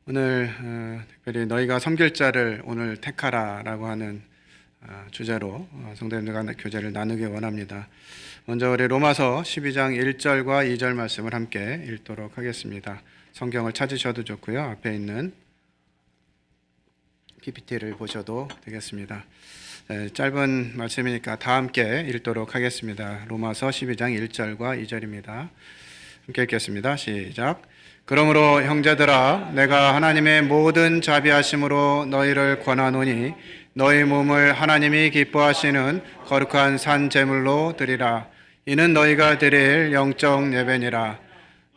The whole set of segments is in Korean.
오늘 특별히 너희가 섬길 자를 오늘 택하라라고 하는 주제로 성도님들과 교제를 나누기 원합니다. 먼저 우리 로마서 12장 1절과 2절 말씀을 함께 읽도록 하겠습니다. 성경을 찾으셔도 좋고요. 앞에 있는 PPT를 보셔도 되겠습니다. 짧은 말씀이니까 다 함께 읽도록 하겠습니다. 로마서 12장 1절과 2절입니다. 함께 읽겠습니다. 시작. 그러므로 형제들아, 내가 하나님의 모든 자비하심으로 너희를 권하노니 너희 몸을 하나님이 기뻐하시는 거룩한 산 제물로 드리라. 이는 너희가 드릴 영적 예배니라.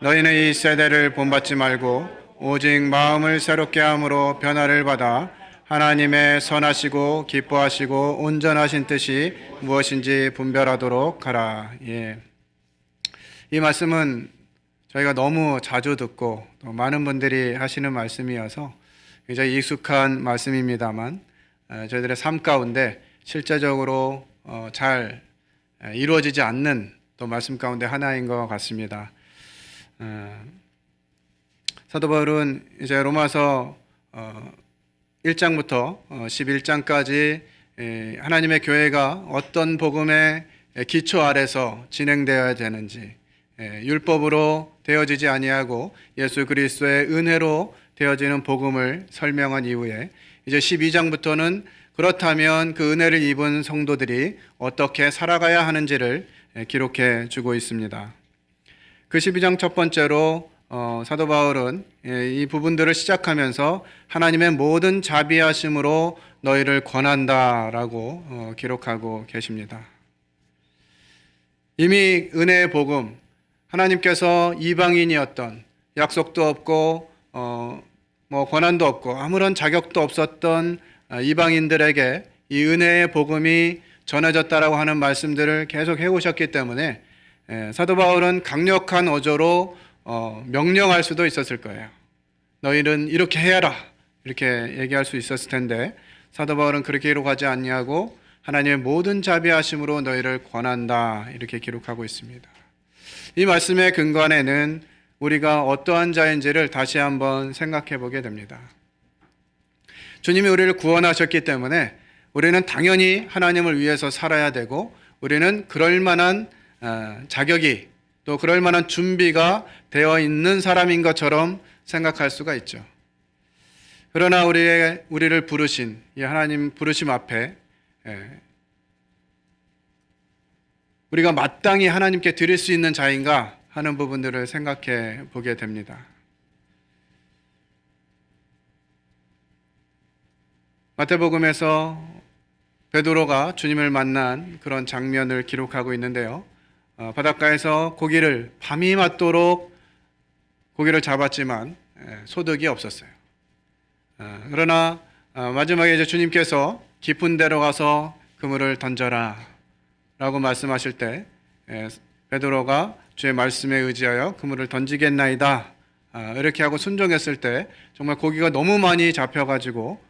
너희는 이 세대를 본받지 말고 오직 마음을 새롭게 함으로 변화를 받아 하나님의 선하시고 기뻐하시고 온전하신 뜻이 무엇인지 분별하도록 하라. 이 말씀은 저희가 너무 자주 듣고 또 많은 분들이 하시는 말씀이어서 굉장히 익숙한 말씀입니다만 저희들의 삶 가운데 실제적으로 잘 이루어지지 않는 또 말씀 가운데 하나인 것 같습니다. 사도 바울은 이제 로마서 1장부터 11장까지 하나님의 교회가 어떤 복음의 기초 아래서 진행되어야 되는지, 율법으로 되어지지 아니하고 예수 그리스도의 은혜로 되어지는 복음을 설명한 이후에 이제 12장부터는 그렇다면 그 은혜를 입은 성도들이 어떻게 살아가야 하는지를 기록해 주고 있습니다. 그 12장 첫 번째로 사도 바울은 이 부분들을 시작하면서 하나님의 모든 자비하심으로 너희를 권한다라고 기록하고 계십니다. 이미 은혜의 복음, 하나님께서 이방인이었던, 약속도 없고 권한도 없고 아무런 자격도 없었던 이방인들에게 이 은혜의 복음이 전해졌다라고 하는 말씀들을 계속 해오셨기 때문에 사도 바울은 강력한 어조로 명령할 수도 있었을 거예요. 너희는 이렇게 해야라, 이렇게 얘기할 수 있었을 텐데 사도 바울은 그렇게 기록하지 아니하고 하나님의 모든 자비하심으로 너희를 권한다, 이렇게 기록하고 있습니다. 이 말씀의 근간에는 우리가 어떠한 자인지를 다시 한번 생각해 보게 됩니다. 주님이 우리를 구원하셨기 때문에 우리는 당연히 하나님을 위해서 살아야 되고 우리는 그럴 만한 자격이 또 그럴 만한 준비가 되어 있는 사람인 것처럼 생각할 수가 있죠. 그러나 우리를 부르신 이 하나님 부르심 앞에 우리가 마땅히 하나님께 드릴 수 있는 자인가 하는 부분들을 생각해 보게 됩니다. 마태복음에서 베드로가 주님을 만난 그런 장면을 기록하고 있는데요. 바닷가에서 고기를 밤이 맞도록 고기를 잡았지만 소득이 없었어요. 그러나 마지막에 이제 주님께서 깊은 데로 가서 그물을 던져라 라고 말씀하실 때 베드로가 주의 말씀에 의지하여 그물을 던지겠나이다 이렇게 하고 순종했을 때 정말 고기가 너무 많이 잡혀가지고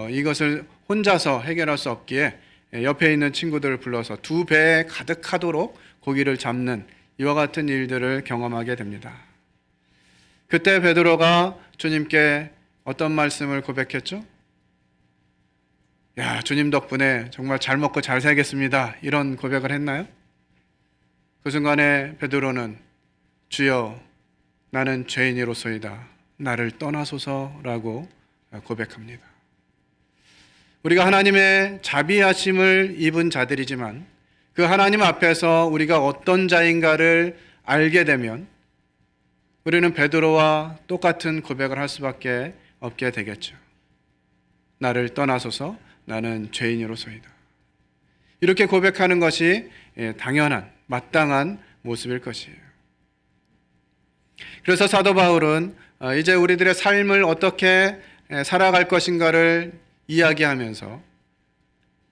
이것을 혼자서 해결할 수 없기에 옆에 있는 친구들을 불러서 2배에 가득하도록 고기를 잡는 이와 같은 일들을 경험하게 됩니다. 그때 베드로가 주님께 어떤 말씀을 고백했죠? 야, 주님 덕분에 정말 잘 먹고 잘 살겠습니다, 이런 고백을 했나요? 그 순간에 베드로는 주여, 나는 죄인이로소이다, 나를 떠나소서라고 고백합니다. 우리가 하나님의 자비하심을 입은 자들이지만 그 하나님 앞에서 우리가 어떤 자인가를 알게 되면 우리는 베드로와 똑같은 고백을 할 수밖에 없게 되겠죠. 나를 떠나소서, 나는 죄인으로소이다. 이렇게 고백하는 것이 당연한, 마땅한 모습일 것이에요. 그래서 사도 바울은 이제 우리들의 삶을 어떻게 살아갈 것인가를 이야기하면서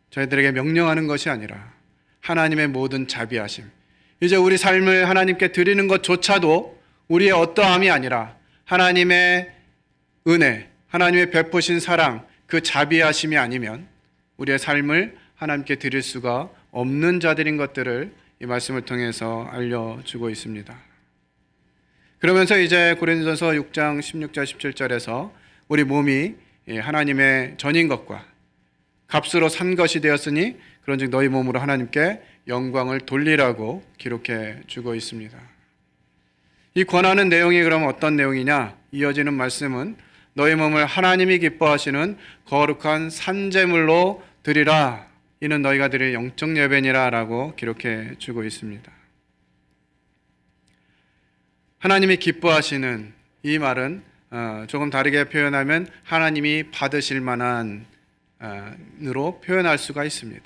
저희들에게 명령하는 것이 아니라 하나님의 모든 자비하심, 이제 우리 삶을 하나님께 드리는 것조차도 우리의 어떠함이 아니라 하나님의 은혜, 하나님의 베푸신 사랑, 그 자비하심이 아니면 우리의 삶을 하나님께 드릴 수가 없는 자들인 것들을 이 말씀을 통해서 알려주고 있습니다. 그러면서 이제 고린도전서 6장 16절 17절에서 우리 몸이 하나님의 전인 것과 값으로 산 것이 되었으니 그런즉 너희 몸으로 하나님께 영광을 돌리라고 기록해 주고 있습니다. 이 권하는 내용이 그럼 어떤 내용이냐? 이어지는 말씀은 너희 몸을 하나님이 기뻐하시는 거룩한 산제물로 드리라. 이는 너희가 드릴 영적 예배니라 라고 기록해 주고 있습니다. 하나님이 기뻐하시는 이 말은 조금 다르게 표현하면 하나님이 받으실 만한 으로 표현할 수가 있습니다.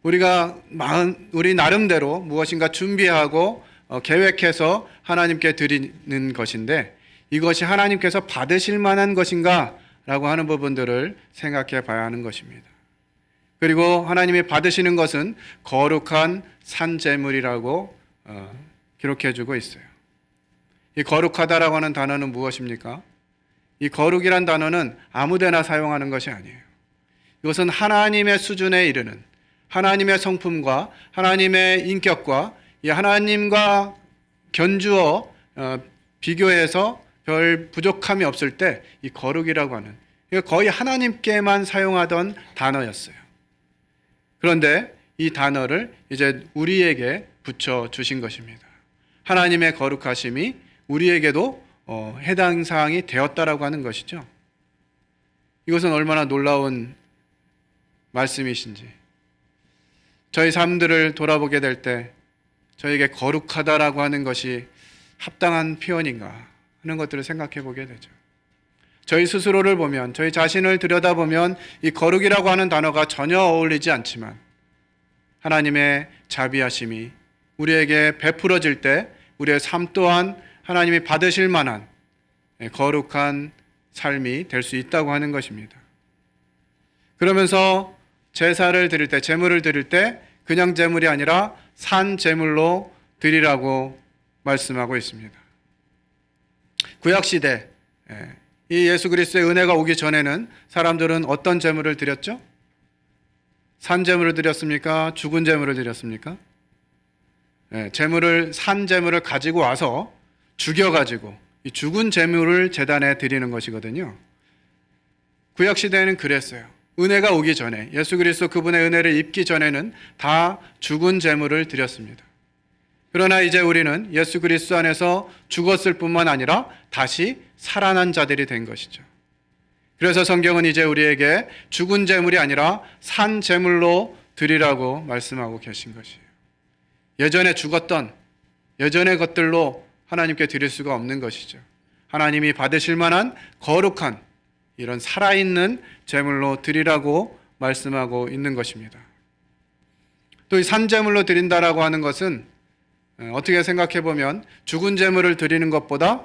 우리 나름대로 무엇인가 준비하고 계획해서 하나님께 드리는 것인데 이것이 하나님께서 받으실 만한 것인가 라고 하는 부분들을 생각해 봐야 하는 것입니다. 그리고 하나님이 받으시는 것은 거룩한 산제물이라고 기록해 주고 있어요. 이 거룩하다라고 하는 단어는 무엇입니까? 이 거룩이란 단어는 아무데나 사용하는 것이 아니에요. 이것은 하나님의 수준에 이르는 하나님의 성품과 하나님의 인격과 이 하나님과 견주어 비교해서 별 부족함이 없을 때 이 거룩이라고 하는 거의 하나님께만 사용하던 단어였어요. 그런데 이 단어를 이제 우리에게 붙여 주신 것입니다. 하나님의 거룩하심이 우리에게도 해당 사항이 되었다라고 하는 것이죠. 이것은 얼마나 놀라운 말씀이신지. 저희 삶들을 돌아보게 될 때 저에게 거룩하다라고 하는 것이 합당한 표현인가 하는 것들을 생각해 보게 되죠. 저희 스스로를 보면, 저희 자신을 들여다보면 이 거룩이라고 하는 단어가 전혀 어울리지 않지만 하나님의 자비하심이 우리에게 베풀어질 때 우리의 삶 또한 하나님이 받으실 만한 거룩한 삶이 될 수 있다고 하는 것입니다. 그러면서 제사를 드릴 때, 제물을 드릴 때 그냥 제물이 아니라 산 제물로 드리라고 말씀하고 있습니다. 구약시대 이 예수 그리스도의 은혜가 오기 전에는 사람들은 어떤 제물을 드렸죠? 산 제물을 드렸습니까? 죽은 제물을 드렸습니까? 산 제물을 가지고 와서 죽여가지고 이 죽은 제물을 제단에 드리는 것이거든요. 구약시대에는 그랬어요. 은혜가 오기 전에, 예수 그리스도 그분의 은혜를 입기 전에는 다 죽은 제물을 드렸습니다. 그러나 이제 우리는 예수 그리스도 안에서 죽었을 뿐만 아니라 다시 살아난 자들이 된 것이죠. 그래서 성경은 이제 우리에게 죽은 제물이 아니라 산 제물로 드리라고 말씀하고 계신 것이에요. 예전에 죽었던 예전의 것들로 하나님께 드릴 수가 없는 것이죠. 하나님이 받으실 만한 거룩한 이런 살아있는 제물로 드리라고 말씀하고 있는 것입니다. 또 이 산제물로 드린다라고 하는 것은 어떻게 생각해 보면 죽은 제물을 드리는 것보다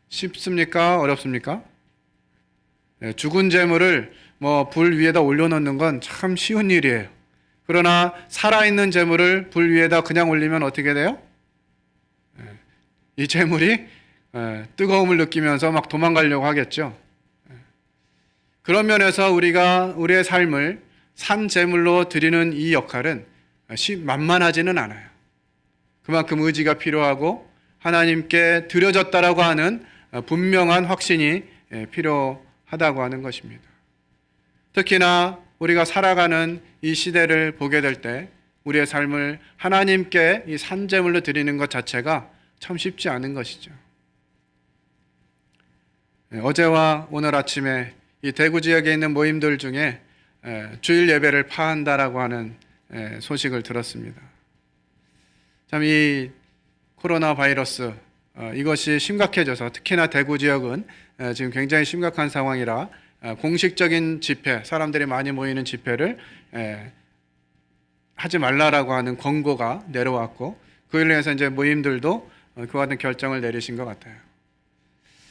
쉽습니까? 어렵습니까? 죽은 제물을 불 위에다 올려놓는 건 참 쉬운 일이에요. 그러나 살아있는 제물을 불 위에다 그냥 올리면 어떻게 돼요? 이 제물이 뜨거움을 느끼면서 막 도망가려고 하겠죠. 그런 면에서 우리가 우리의 삶을 산 제물로 드리는 이 역할은 만만하지는 않아요. 그만큼 의지가 필요하고 하나님께 드려졌다라고 하는 분명한 확신이 필요하다고 하는 것입니다. 특히나 우리가 살아가는 이 시대를 보게 될 때 우리의 삶을 하나님께 이 산제물로 드리는 것 자체가 참 쉽지 않은 것이죠. 어제와 오늘 아침에 이 대구 지역에 있는 모임들 중에 주일 예배를 파한다라고 하는 소식을 들었습니다. 참 이 코로나 바이러스 이것이 심각해져서 특히나 대구 지역은 지금 굉장히 심각한 상황이라 공식적인 집회, 사람들이 많이 모이는 집회를 하지 말라라고 하는 권고가 내려왔고 그에 의해서 이제 모임들도 그와 같은 결정을 내리신 것 같아요.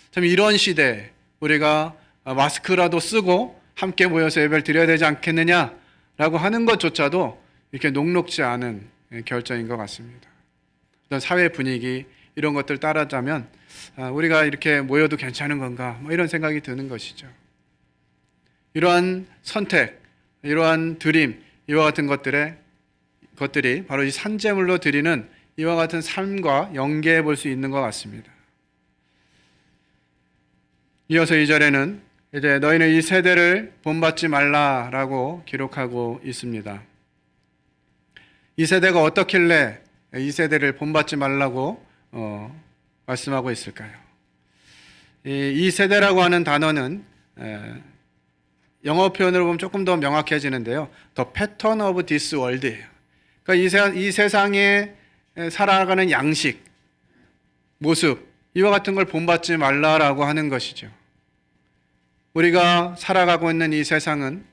참 이런 시대에 우리가 마스크라도 쓰고 함께 모여서 예배를 드려야 되지 않겠느냐라고 하는 것조차도 이렇게 녹록지 않은 결정인 것 같습니다. 어떤 사회 분위기 이런 것들 따라자면 우리가 이렇게 모여도 괜찮은 건가 이런 생각이 드는 것이죠. 이러한 선택, 이러한 드림, 이와 같은 것들이 바로 이 산제물로 드리는 이와 같은 삶과 연계해 볼 수 있는 것 같습니다. 이어서 2절에는 이제 너희는 이 세대를 본받지 말라라고 기록하고 있습니다. 이 세대가 어떻길래 이 세대를 본받지 말라고 말씀하고 있을까요? 이 세대라고 하는 단어는 영어 표현으로 보면 조금 더 명확해지는데요. The pattern of this world예요. 그러니까 이 세상에 살아가는 양식, 모습, 이와 같은 걸 본받지 말라라고 하는 것이죠. 우리가 살아가고 있는 이 세상은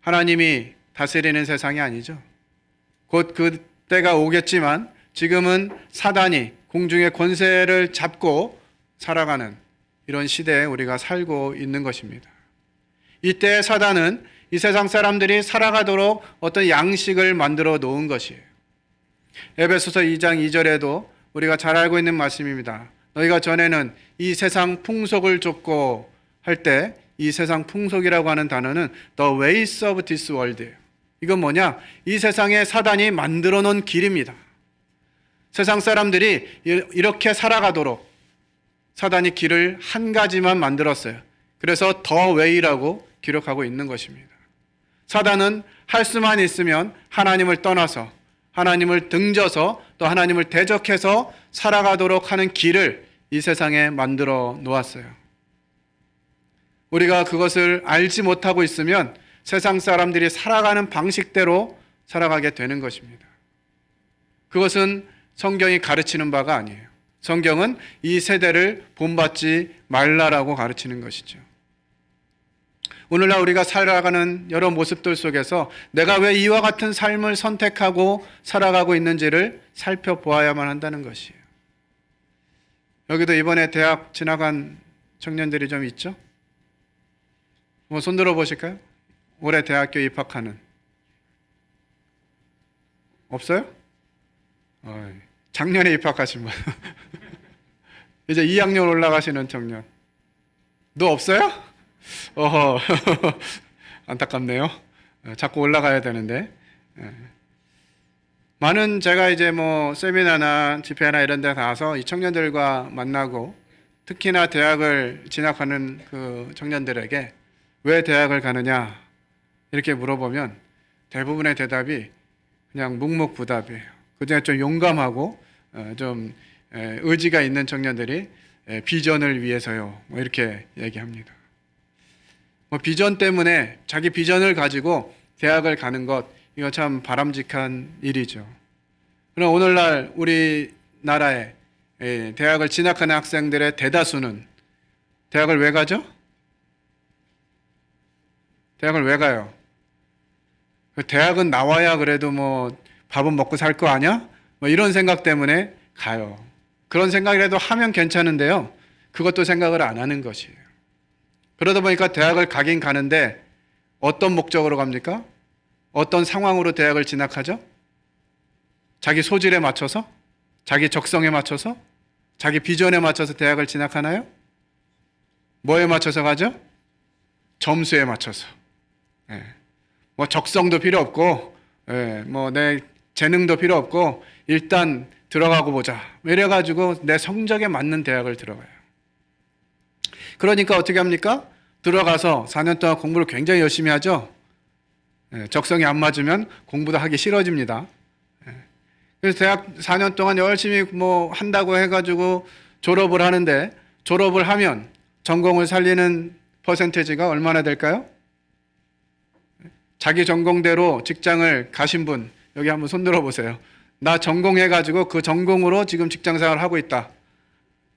하나님이 다스리는 세상이 아니죠. 곧 그 때가 오겠지만 지금은 사단이 공중의 권세를 잡고 살아가는 이런 시대에 우리가 살고 있는 것입니다. 이때 사단은 이 세상 사람들이 살아가도록 어떤 양식을 만들어 놓은 것이에요. 에베소서 2장 2절에도 우리가 잘 알고 있는 말씀입니다. 너희가 전에는 이 세상 풍속을 좇고 할 때 이 세상 풍속이라고 하는 단어는 the ways of this world예요. 이건 뭐냐? 이 세상에 사단이 만들어 놓은 길입니다. 세상 사람들이 이렇게 살아가도록 사단이 길을 한 가지만 만들었어요. 그래서 the way라고 기록하고 있는 것입니다. 사단은 할 수만 있으면 하나님을 떠나서 하나님을 등져서 또 하나님을 대적해서 살아가도록 하는 길을 이 세상에 만들어 놓았어요. 우리가 그것을 알지 못하고 있으면 세상 사람들이 살아가는 방식대로 살아가게 되는 것입니다. 그것은 성경이 가르치는 바가 아니에요. 성경은 이 세대를 본받지 말라라고 가르치는 것이죠. 오늘날 우리가 살아가는 여러 모습들 속에서 내가 왜 이와 같은 삶을 선택하고 살아가고 있는지를 살펴보아야만 한다는 것이에요. 여기도 이번에 대학 지나간 청년들이 좀 있죠? 손 들어 보실까요? 올해 대학교 입학하는. 없어요? 작년에 입학하신 분. 이제 2학년 올라가시는 청년. 너 없어요? 어허. 안타깝네요. 자꾸 올라가야 되는데. 많은 제가 이제 세미나나 집회나 이런 데 가서 이 청년들과 만나고 특히나 대학을 진학하는 그 청년들에게 왜 대학을 가느냐 이렇게 물어보면 대부분의 대답이 그냥 묵묵부답이에요. 그중에 좀 용감하고 좀 의지가 있는 청년들이 비전을 위해서요 이렇게 얘기합니다. 비전 때문에 자기 비전을 가지고 대학을 가는 것, 이거 참 바람직한 일이죠. 그러나 오늘날 우리나라에 대학을 진학하는 학생들의 대다수는 대학을 왜 가죠? 대학을 왜 가요? 대학은 나와야 그래도 밥은 먹고 살 거 아니야? 이런 생각 때문에 가요. 그런 생각이라도 하면 괜찮은데요. 그것도 생각을 안 하는 것이에요. 그러다 보니까 대학을 가긴 가는데 어떤 목적으로 갑니까? 어떤 상황으로 대학을 진학하죠? 자기 소질에 맞춰서? 자기 적성에 맞춰서? 자기 비전에 맞춰서 대학을 진학하나요? 뭐에 맞춰서 가죠? 점수에 맞춰서. 적성도 필요 없고, 내 재능도 필요 없고, 일단 들어가고 보자. 이래가지고 내 성적에 맞는 대학을 들어가요. 그러니까 어떻게 합니까? 들어가서 4년 동안 공부를 굉장히 열심히 하죠. 적성이 안 맞으면 공부도 하기 싫어집니다. 그래서 대학 4년 동안 열심히 한다고 해가지고 졸업을 하는데, 졸업을 하면 전공을 살리는 퍼센테이지가 얼마나 될까요? 자기 전공대로 직장을 가신 분 여기 한번 손 들어보세요. 나 전공해가지고 그 전공으로 지금 직장생활을 하고 있다.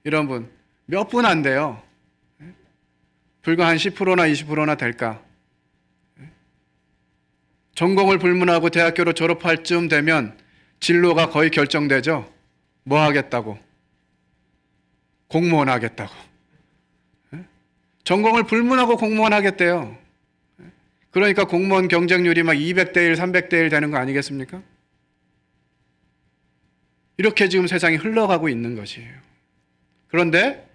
이런 분 몇 분 안 돼요. 불과 한 10%나 20%나 될까? 전공을 불문하고 대학교로 졸업할 쯤 되면 진로가 거의 결정되죠. 뭐 하겠다고? 공무원 하겠다고. 전공을 불문하고 공무원 하겠대요. 그러니까 공무원 경쟁률이 막 200대 1, 300대 1 되는 거 아니겠습니까? 이렇게 지금 세상이 흘러가고 있는 것이에요. 그런데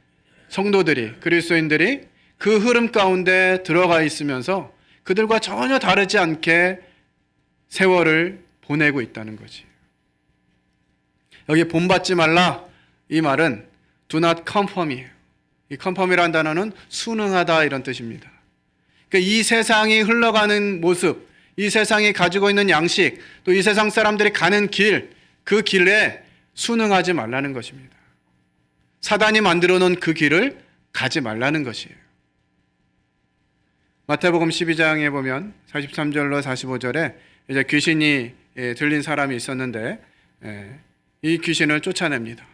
성도들이, 그리스도인들이 그 흐름 가운데 들어가 있으면서 그들과 전혀 다르지 않게 세월을 보내고 있다는 거지. 여기 본받지 말라 이 말은 do not conform이에요. 이 컨펌이라는 단어는 순응하다 이런 뜻입니다. 그러니까 이 세상이 흘러가는 모습, 이 세상이 가지고 있는 양식, 또 이 세상 사람들이 가는 길, 그 길에 순응하지 말라는 것입니다. 사단이 만들어 놓은 그 길을 가지 말라는 것이에요. 마태복음 12장에 보면 43절로 45절에 이제 귀신이 들린 사람이 있었는데 이 귀신을 쫓아냅니다.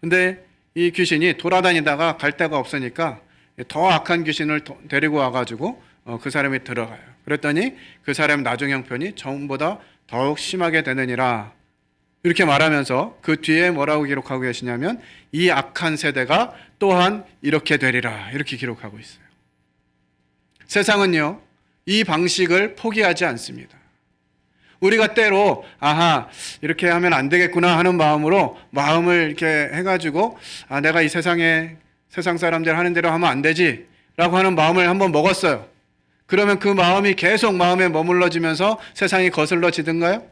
근데 이 귀신이 돌아다니다가 갈 데가 없으니까 더 악한 귀신을 데리고 와가지고 그 사람이 들어가요. 그랬더니 그 사람 나중 형편이 전보다 더욱 심하게 되느니라 이렇게 말하면서 그 뒤에 뭐라고 기록하고 계시냐면 이 악한 세대가 또한 이렇게 되리라 이렇게 기록하고 있어요. 세상은요 이 방식을 포기하지 않습니다. 우리가 때로 이렇게 하면 안 되겠구나 하는 마음으로 마음을 이렇게 해가지고 내가 이 세상 사람들 하는 대로 하면 안 되지 라고 하는 마음을 한번 먹었어요. 그러면 그 마음이 계속 마음에 머물러지면서 세상이 거슬러지든가요?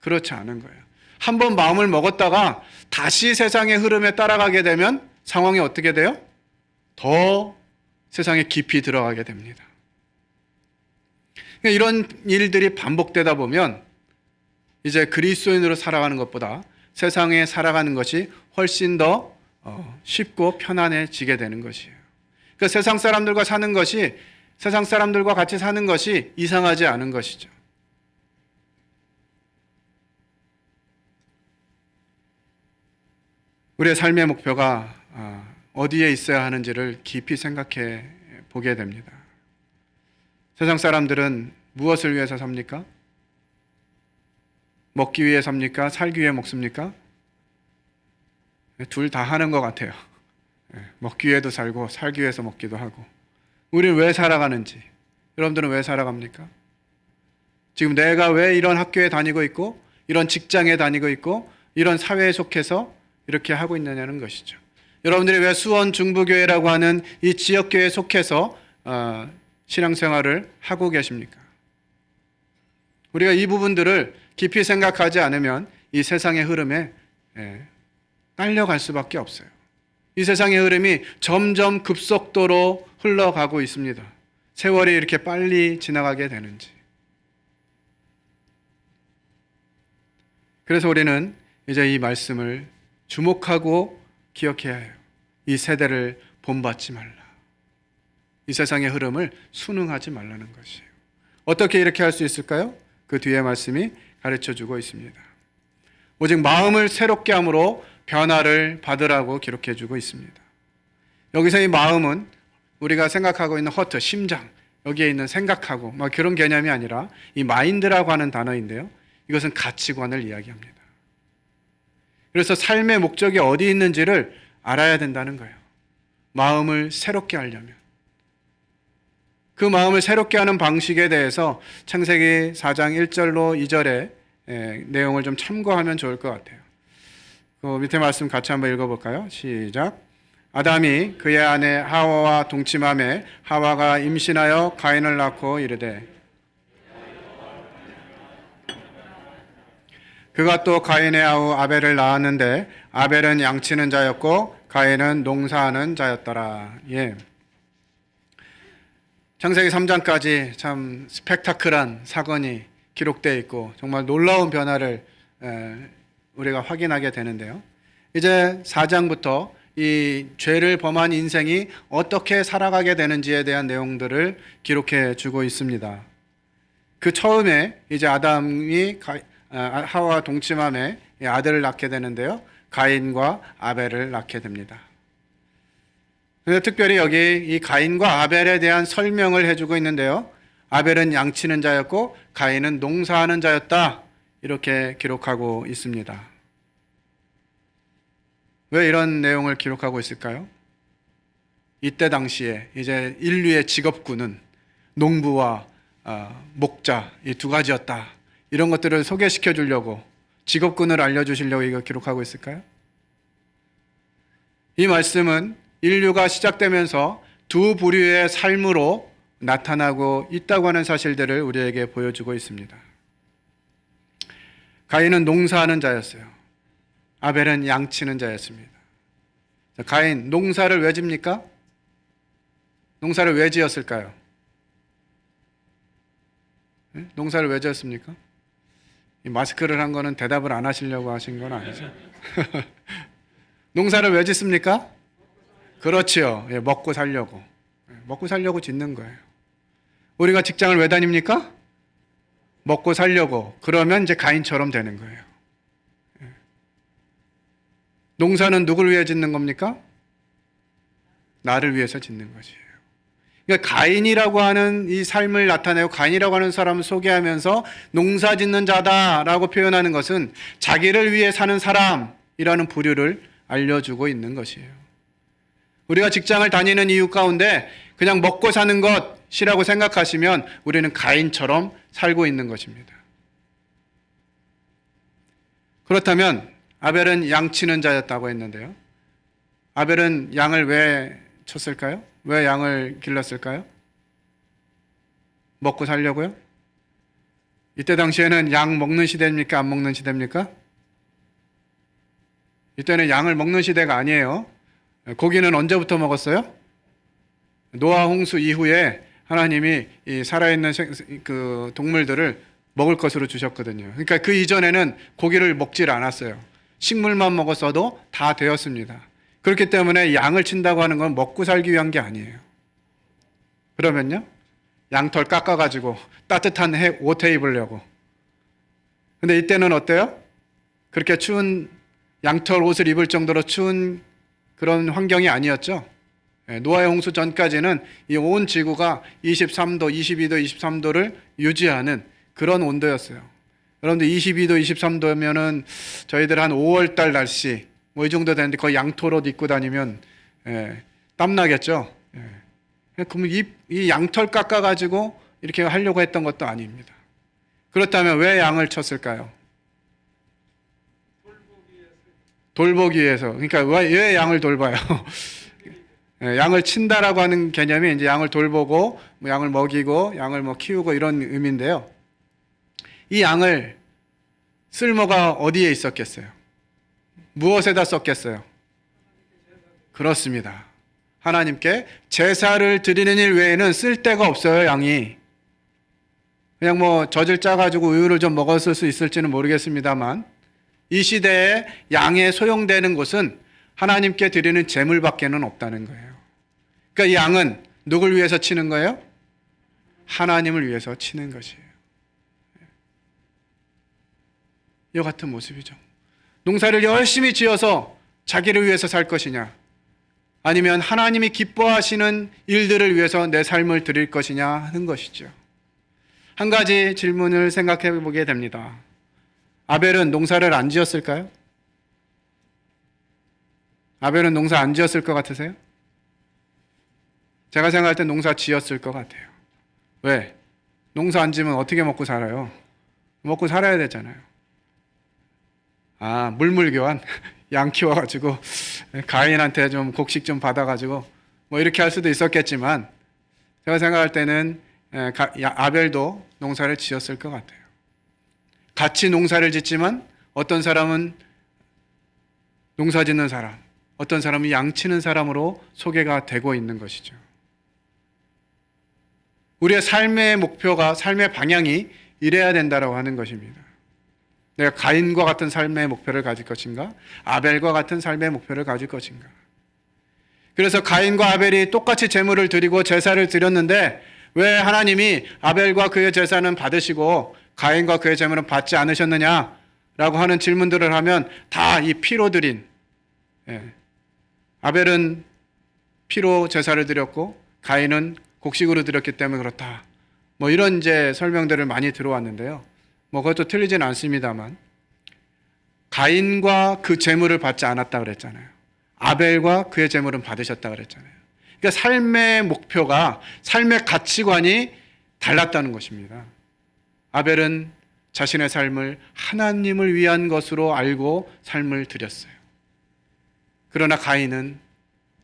그렇지 않은 거예요. 한번 마음을 먹었다가 다시 세상의 흐름에 따라가게 되면 상황이 어떻게 돼요? 더 세상에 깊이 들어가게 됩니다. 이런 일들이 반복되다 보면 이제 그리스도인으로 살아가는 것보다 세상에 살아가는 것이 훨씬 더 쉽고 편안해지게 되는 것이에요. 그러니까 세상 사람들과 사는 것이 세상 사람들과 같이 사는 것이 이상하지 않은 것이죠. 우리의 삶의 목표가 어디에 있어야 하는지를 깊이 생각해 보게 됩니다. 세상 사람들은 무엇을 위해서 삽니까? 먹기 위해 삽니까? 살기 위해 먹습니까? 둘 다 하는 것 같아요. 먹기 위해도 살고 살기 위해서 먹기도 하고. 우리는 왜 살아가는지, 여러분들은 왜 살아갑니까? 지금 내가 왜 이런 학교에 다니고 있고 이런 직장에 다니고 있고 이런 사회에 속해서 이렇게 하고 있느냐는 것이죠. 여러분들이 왜 수원 중부교회라고 하는 이 지역교회에 속해서 신앙생활을 하고 계십니까? 우리가 이 부분들을 깊이 생각하지 않으면 이 세상의 흐름에 딸려갈 수밖에 없어요. 이 세상의 흐름이 점점 급속도로 흘러가고 있습니다. 세월이 이렇게 빨리 지나가게 되는지. 그래서 우리는 이제 이 말씀을 주목하고 기억해야 해요. 이 세대를 본받지 말라. 이 세상의 흐름을 순응하지 말라는 것이에요. 어떻게 이렇게 할 수 있을까요? 그 뒤에 말씀이 가르쳐주고 있습니다. 오직 마음을 새롭게 함으로 변화를 받으라고 기록해주고 있습니다. 여기서 이 마음은 우리가 생각하고 있는 허트, 심장, 여기에 있는 생각하고 그런 개념이 아니라 이 마인드라고 하는 단어인데요. 이것은 가치관을 이야기합니다. 그래서 삶의 목적이 어디 있는지를 알아야 된다는 거예요. 마음을 새롭게 하려면. 그 마음을 새롭게 하는 방식에 대해서 창세기 4장 1절로 2절의 내용을 좀 참고하면 좋을 것 같아요. 그 밑에 말씀 같이 한번 읽어볼까요? 시작. 아담이 그의 아내 하와와 동침하매 하와가 임신하여 가인을 낳고 이르되 그가 또 가인의 아우 아벨을 낳았는데 아벨은 양치는 자였고 가인은 농사하는 자였더라. 예. 창세기 3장까지 참 스펙타클한 사건이 기록되어 있고 정말 놀라운 변화를 우리가 확인하게 되는데요. 이제 4장부터 이 죄를 범한 인생이 어떻게 살아가게 되는지에 대한 내용들을 기록해 주고 있습니다. 그 처음에 이제 아담이 하와 동침함에 아들을 낳게 되는데요. 가인과 아벨을 낳게 됩니다. 그런데 특별히 여기 이 가인과 아벨에 대한 설명을 해주고 있는데요. 아벨은 양치는 자였고 가인은 농사하는 자였다. 이렇게 기록하고 있습니다. 왜 이런 내용을 기록하고 있을까요? 이때 당시에 이제 인류의 직업군은 농부와 목자 이 두 가지였다. 이런 것들을 소개시켜 주려고 직업군을 알려주시려고 이거 기록하고 있을까요? 이 말씀은 인류가 시작되면서 두 부류의 삶으로 나타나고 있다고 하는 사실들을 우리에게 보여주고 있습니다. 가인은 농사하는 자였어요. 아벨은 양치는 자였습니다. 자, 가인 농사를 왜 집니까? 농사를 왜 지었을까요? 네? 농사를 왜 지었습니까? 이 마스크를 한 거는 대답을 안 하시려고 하신 건 아니죠? 농사를 왜 짓습니까? 그렇지요. 예, 먹고 살려고. 먹고 살려고 짓는 거예요. 우리가 직장을 왜 다닙니까? 먹고 살려고. 그러면 이제 가인처럼 되는 거예요. 농사는 누굴 위해 짓는 겁니까? 나를 위해서 짓는 것이에요. 그러니까 가인이라고 하는 이 삶을 나타내고 가인이라고 하는 사람을 소개하면서 농사 짓는 자다라고 표현하는 것은 자기를 위해 사는 사람이라는 부류를 알려주고 있는 것이에요. 우리가 직장을 다니는 이유 가운데 그냥 먹고 사는 것이라고 생각하시면 우리는 가인처럼 살고 있는 것입니다. 그렇다면 아벨은 양치는 자였다고 했는데요. 아벨은 양을 왜 쳤을까요? 왜 양을 길렀을까요? 먹고 살려고요? 이때 당시에는 양 먹는 시대입니까? 안 먹는 시대입니까? 이때는 양을 먹는 시대가 아니에요. 고기는 언제부터 먹었어요? 노아 홍수 이후에 하나님이 이 살아있는 그 동물들을 먹을 것으로 주셨거든요. 그러니까 그 이전에는 고기를 먹질 않았어요. 식물만 먹었어도 다 되었습니다. 그렇기 때문에 양을 친다고 하는 건 먹고 살기 위한 게 아니에요. 그러면요? 양털 깎아가지고 따뜻한 옷 입으려고. 근데 이때는 어때요? 그렇게 추운 양털 옷을 입을 정도로 추운 그런 환경이 아니었죠. 노아의 홍수 전까지는 이 온 지구가 23도, 22도, 23도를 유지하는 그런 온도였어요. 여러분들 22도, 23도면은 저희들 한 5월 달 날씨 뭐 이 정도 되는데 거의 양털옷 입고 다니면 땀 나겠죠. 그러면 이 양털 깎아 가지고 이렇게 하려고 했던 것도 아닙니다. 그렇다면 왜 양을 쳤을까요? 돌보기 위해서. 그러니까 왜 양을 돌봐요? 양을 친다라고 하는 개념이 이제 양을 돌보고 뭐 양을 먹이고 양을 뭐 키우고 이런 의미인데요. 이 양을 쓸모가 어디에 있었겠어요? 무엇에다 썼겠어요? 그렇습니다. 하나님께 제사를 드리는 일 외에는 쓸 데가 없어요, 양이. 그냥 뭐 젖을 짜가지고 우유를 좀 먹었을 수 있을지는 모르겠습니다만 이 시대에 양에 소용되는 곳은 하나님께 드리는 제물밖에는 없다는 거예요. 그러니까 이 양은 누굴 위해서 치는 거예요? 하나님을 위해서 치는 것이에요. 이와 같은 모습이죠. 농사를 열심히 지어서 자기를 위해서 살 것이냐, 아니면 하나님이 기뻐하시는 일들을 위해서 내 삶을 드릴 것이냐 하는 것이죠. 한 가지 질문을 생각해 보게 됩니다. 아벨은 농사를 안 지었을까요? 아벨은 농사 안 지었을 것 같으세요? 제가 생각할 땐 농사 지었을 것 같아요. 왜? 농사 안 지면 어떻게 먹고 살아요? 먹고 살아야 되잖아요. 아, 물물교환? 양 키워가지고 가인한테 좀 곡식 좀 받아가지고 뭐 이렇게 할 수도 있었겠지만 제가 생각할 때는 아벨도 농사를 지었을 것 같아요. 같이 농사를 짓지만 어떤 사람은 농사 짓는 사람, 어떤 사람은 양 치는 사람으로 소개가 되고 있는 것이죠. 우리의 삶의 목표가, 삶의 방향이 이래야 된다고 하는 것입니다. 내가 가인과 같은 삶의 목표를 가질 것인가? 아벨과 같은 삶의 목표를 가질 것인가? 그래서 가인과 아벨이 똑같이 제물을 드리고 제사를 드렸는데 왜 하나님이 아벨과 그의 제사는 받으시고 가인과 그의 제물은 받지 않으셨느냐라고 하는 질문들을 하면 다 이 피로 드린, 아벨은 피로 제사를 드렸고 가인은 곡식으로 드렸기 때문에 그렇다. 뭐 이런 이제 설명들을 많이 들어왔는데요. 뭐 그것도 틀리진 않습니다만 가인과 그 제물을 받지 않았다 그랬잖아요. 아벨과 그의 제물은 받으셨다 그랬잖아요. 그러니까 삶의 목표가, 삶의 가치관이 달랐다는 것입니다. 아벨은 자신의 삶을 하나님을 위한 것으로 알고 삶을 드렸어요. 그러나 가인은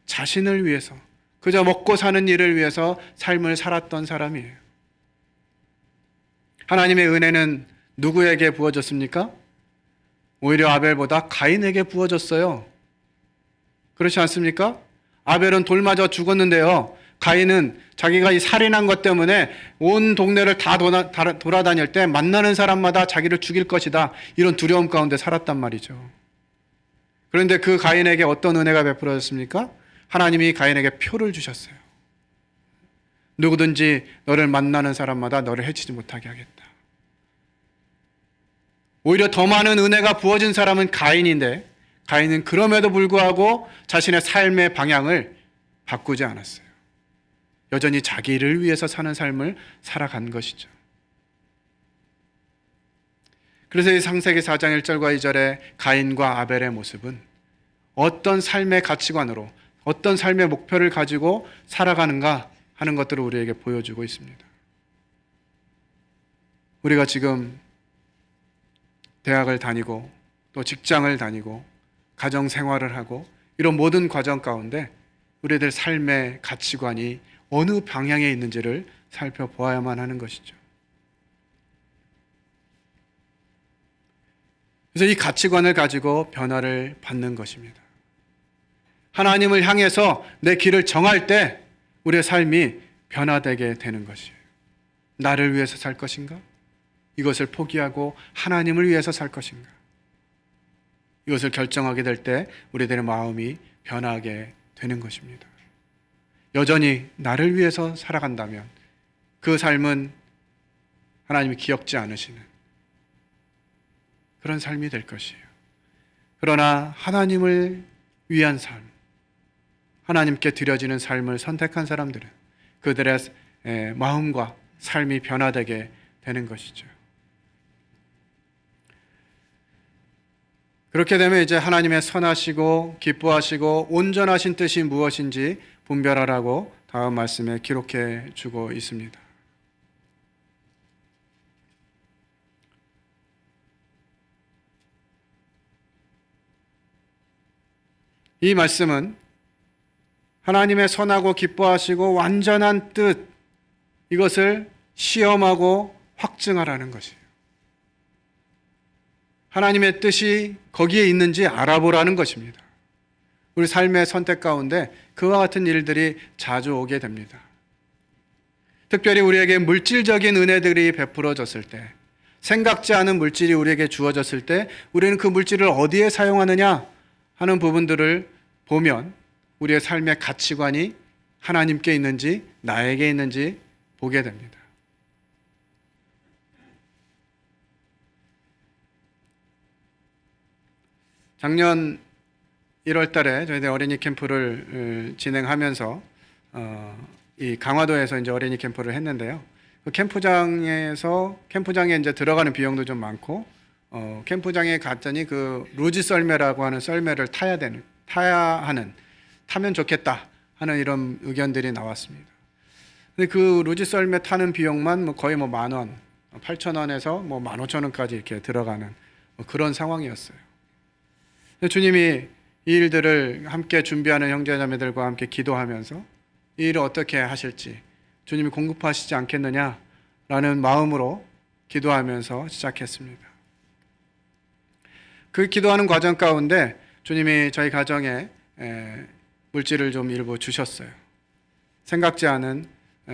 자신을 위해서, 그저 먹고 사는 일을 위해서 삶을 살았던 사람이에요. 하나님의 은혜는 누구에게 부어졌습니까? 오히려 아벨보다 가인에게 부어졌어요. 그렇지 않습니까? 아벨은 돌 맞아 죽었는데요. 가인은 자기가 이 살인한 것 때문에 온 동네를 다 돌아다닐 때 만나는 사람마다 자기를 죽일 것이다. 이런 두려움 가운데 살았단 말이죠. 그런데 그 가인에게 어떤 은혜가 베풀어졌습니까? 하나님이 가인에게 표를 주셨어요. 누구든지 너를 만나는 사람마다 너를 해치지 못하게 하겠다. 오히려 더 많은 은혜가 부어진 사람은 가인인데, 가인은 그럼에도 불구하고 자신의 삶의 방향을 바꾸지 않았어요. 여전히 자기를 위해서 사는 삶을 살아간 것이죠. 그래서 이 창세기 4장 1절과 2절에 가인과 아벨의 모습은 어떤 삶의 가치관으로, 어떤 삶의 목표를 가지고 살아가는가 하는 것들을 우리에게 보여주고 있습니다. 우리가 지금 대학을 다니고 또 직장을 다니고 가정 생활을 하고 이런 모든 과정 가운데 우리들 삶의 가치관이 어느 방향에 있는지를 살펴보아야만 하는 것이죠. 그래서 이 가치관을 가지고 변화를 받는 것입니다. 하나님을 향해서 내 길을 정할 때 우리의 삶이 변화되게 되는 것이에요. 나를 위해서 살 것인가? 이것을 포기하고 하나님을 위해서 살 것인가? 이것을 결정하게 될 때 우리들의 마음이 변하게 되는 것입니다. 여전히 나를 위해서 살아간다면 그 삶은 하나님이 기억지 않으시는 그런 삶이 될 것이에요. 그러나 하나님을 위한 삶, 하나님께 드려지는 삶을 선택한 사람들은 그들의 마음과 삶이 변화되게 되는 것이죠. 그렇게 되면 이제 하나님의 선하시고 기뻐하시고 온전하신 뜻이 무엇인지 분별하라고 다음 말씀에 기록해 주고 있습니다. 이 말씀은 하나님의 선하고 기뻐하시고 완전한 뜻, 이것을 시험하고 확증하라는 것이에요. 하나님의 뜻이 거기에 있는지 알아보라는 것입니다. 우리 삶의 선택 가운데 그와 같은 일들이 자주 오게 됩니다. 특별히 우리에게 물질적인 은혜들이 베풀어졌을 때, 생각지 않은 물질이 우리에게 주어졌을 때 우리는 그 물질을 어디에 사용하느냐 하는 부분들을 보면 우리의 삶의 가치관이 하나님께 있는지 나에게 있는지 보게 됩니다. 작년 1월 달에 저희들 어린이 캠프를 진행하면서 이 강화도에서 이제 어린이 캠프를 했는데요. 그 캠프장에 이제 들어가는 비용도 좀 많고, 캠프장에 갔더니 그 루지 썰매라고 하는 썰매를 타면 좋겠다 하는 이런 의견들이 나왔습니다. 근데 그 루지 썰매 타는 비용만 거의 10,000원, 8,000원에서 15,000원까지 이렇게 들어가는 그런 상황이었어요. 주님이 이 일들을 함께 준비하는 형제자매들과 함께 기도하면서 이 일을 어떻게 하실지 주님이 공급하시지 않겠느냐라는 마음으로 기도하면서 시작했습니다. 그 기도하는 과정 가운데 주님이 저희 가정에 물질을 좀 일부 주셨어요. 생각지 않은,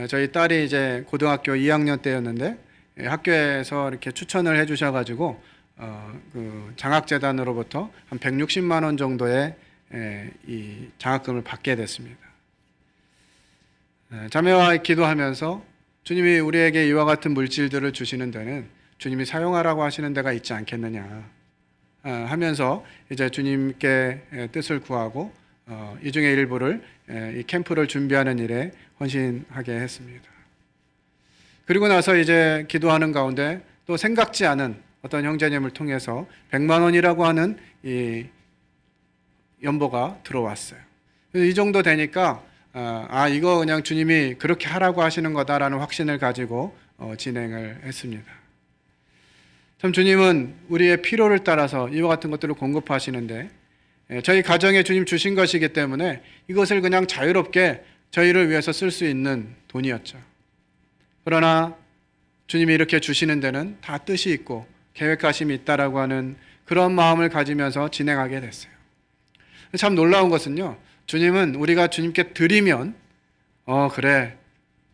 저희 딸이 이제 고등학교 2학년 때였는데 학교에서 이렇게 추천을 해주셔가지고 그 장학재단으로부터 한 160만 원 정도의 이 장학금을 받게 됐습니다. 자매와 기도하면서 주님이 우리에게 이와 같은 물질들을 주시는 데는 주님이 사용하라고 하시는 데가 있지 않겠느냐 하면서 이제 주님께 뜻을 구하고 이 중에 일부를 이 캠프를 준비하는 일에 헌신하게 했습니다. 그리고 나서 이제 기도하는 가운데 또 생각지 않은 어떤 형제님을 통해서 100만 원이라고 하는 이 연보가 들어왔어요. 이 정도 되니까 이거 그냥 주님이 그렇게 하라고 하시는 거다라는 확신을 가지고 진행을 했습니다. 참 주님은 우리의 필요를 따라서 이와 같은 것들을 공급하시는데 저희 가정에 주님 주신 것이기 때문에 이것을 그냥 자유롭게 저희를 위해서 쓸 수 있는 돈이었죠. 그러나 주님이 이렇게 주시는 데는 다 뜻이 있고 계획하심이 있다라고 하는 그런 마음을 가지면서 진행하게 됐어요. 참 놀라운 것은요, 주님은 우리가 주님께 드리면 그래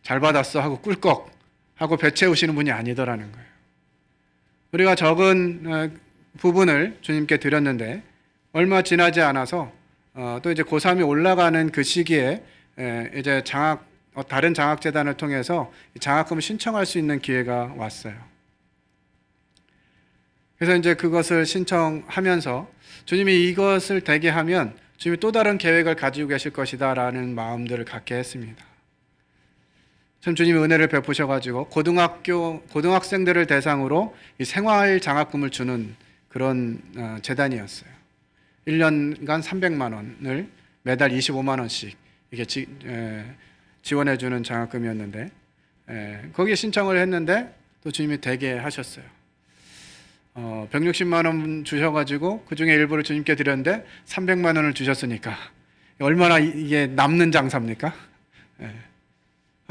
잘 받았어 하고 꿀꺽 하고 배 채우시는 분이 아니더라는 거예요. 우리가 적은 부분을 주님께 드렸는데 얼마 지나지 않아서 또 이제 고3이 올라가는 그 시기에 이제 다른 장학재단을 통해서 장학금을 신청할 수 있는 기회가 왔어요. 그래서 이제 그것을 신청하면서 주님이 이것을 되게 하면 주님이 또 다른 계획을 가지고 계실 것이다라는 마음들을 갖게 했습니다. 참 주님이 은혜를 베푸셔가지고 고등학생들을 대상으로 이 생활 장학금을 주는 그런 재단이었어요. 1년간 300만 원을 매달 25만 원씩 이렇게 지원해주는 장학금이었는데 거기에 신청을 했는데 또 주님이 되게 하셨어요. 160만 원 주셔가지고 그 중에 일부를 주님께 드렸는데 300만 원을 주셨으니까 얼마나 이게 남는 장사입니까?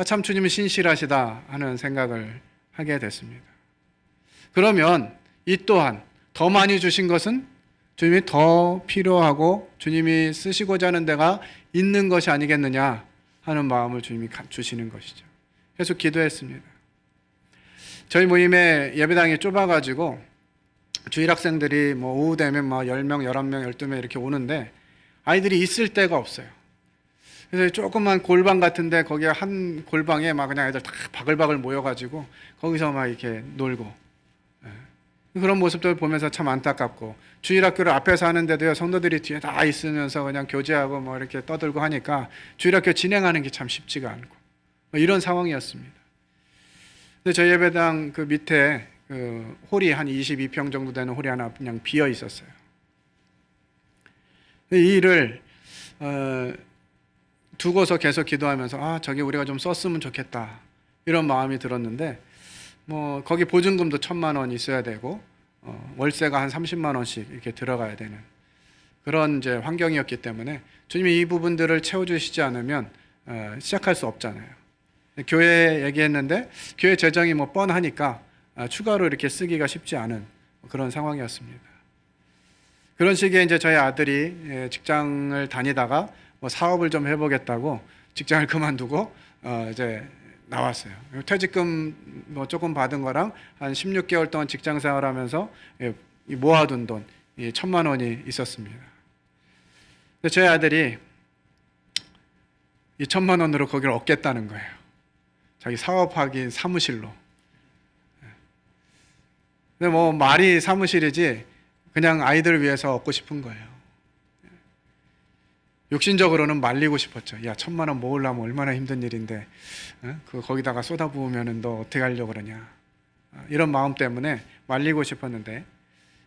참 주님이 신실하시다 하는 생각을 하게 됐습니다. 그러면 이 또한 더 많이 주신 것은 주님이 더 필요하고 주님이 쓰시고자 하는 데가 있는 것이 아니겠느냐 하는 마음을 주님이 주시는 것이죠. 계속 기도했습니다. 저희 모임에 예배당이 좁아가지고 주일 학생들이 뭐 오후 되면 막 10명, 11명, 12명 이렇게 오는데 아이들이 있을 데가 없어요. 그래서 조그만 골방 같은데 거기에 한 골방에 막 그냥 애들 다 바글바글 모여가지고 거기서 막 이렇게 놀고 그런 모습들을 보면서 참 안타깝고 주일학교를 앞에서 하는데도요 성도들이 뒤에 다 있으면서 그냥 교제하고 뭐 이렇게 떠들고 하니까 주일학교 진행하는 게 참 쉽지가 않고 뭐 이런 상황이었습니다. 근데 저희 예배당 그 밑에 그 홀이 한 22평 정도 되는 홀이 하나 그냥 비어 있었어요. 이 일을 두고서 계속 기도하면서 저기 우리가 좀 썼으면 좋겠다 이런 마음이 들었는데 뭐 거기 보증금도 1,000만 원 있어야 되고 월세가 한 30만 원씩 이렇게 들어가야 되는 그런 이제 환경이었기 때문에 주님이 이 부분들을 채워주시지 않으면 시작할 수 없잖아요. 교회 얘기했는데 교회 재정이 뭐 뻔하니까 추가로 이렇게 쓰기가 쉽지 않은 그런 상황이었습니다. 그런 시기에 이제 저희 아들이 직장을 다니다가 뭐 사업을 좀 해보겠다고 직장을 그만두고 이제 나왔어요. 퇴직금 뭐 조금 받은 거랑 한 16개월 동안 직장 생활하면서 모아둔 돈 1,000만 원이 있었습니다. 근데 저희 아들이 이 1,000만 원으로 거기를 얻겠다는 거예요. 자기 사업하기 사무실로. 근데 뭐 말이 사무실이지 그냥 아이들을 위해서 얻고 싶은 거예요. 욕심적으로는 말리고 싶었죠. 야, 1,000만 원 모으려면 얼마나 힘든 일인데, 거기다가 쏟아부으면 너 어떻게 하려고 그러냐. 이런 마음 때문에 말리고 싶었는데,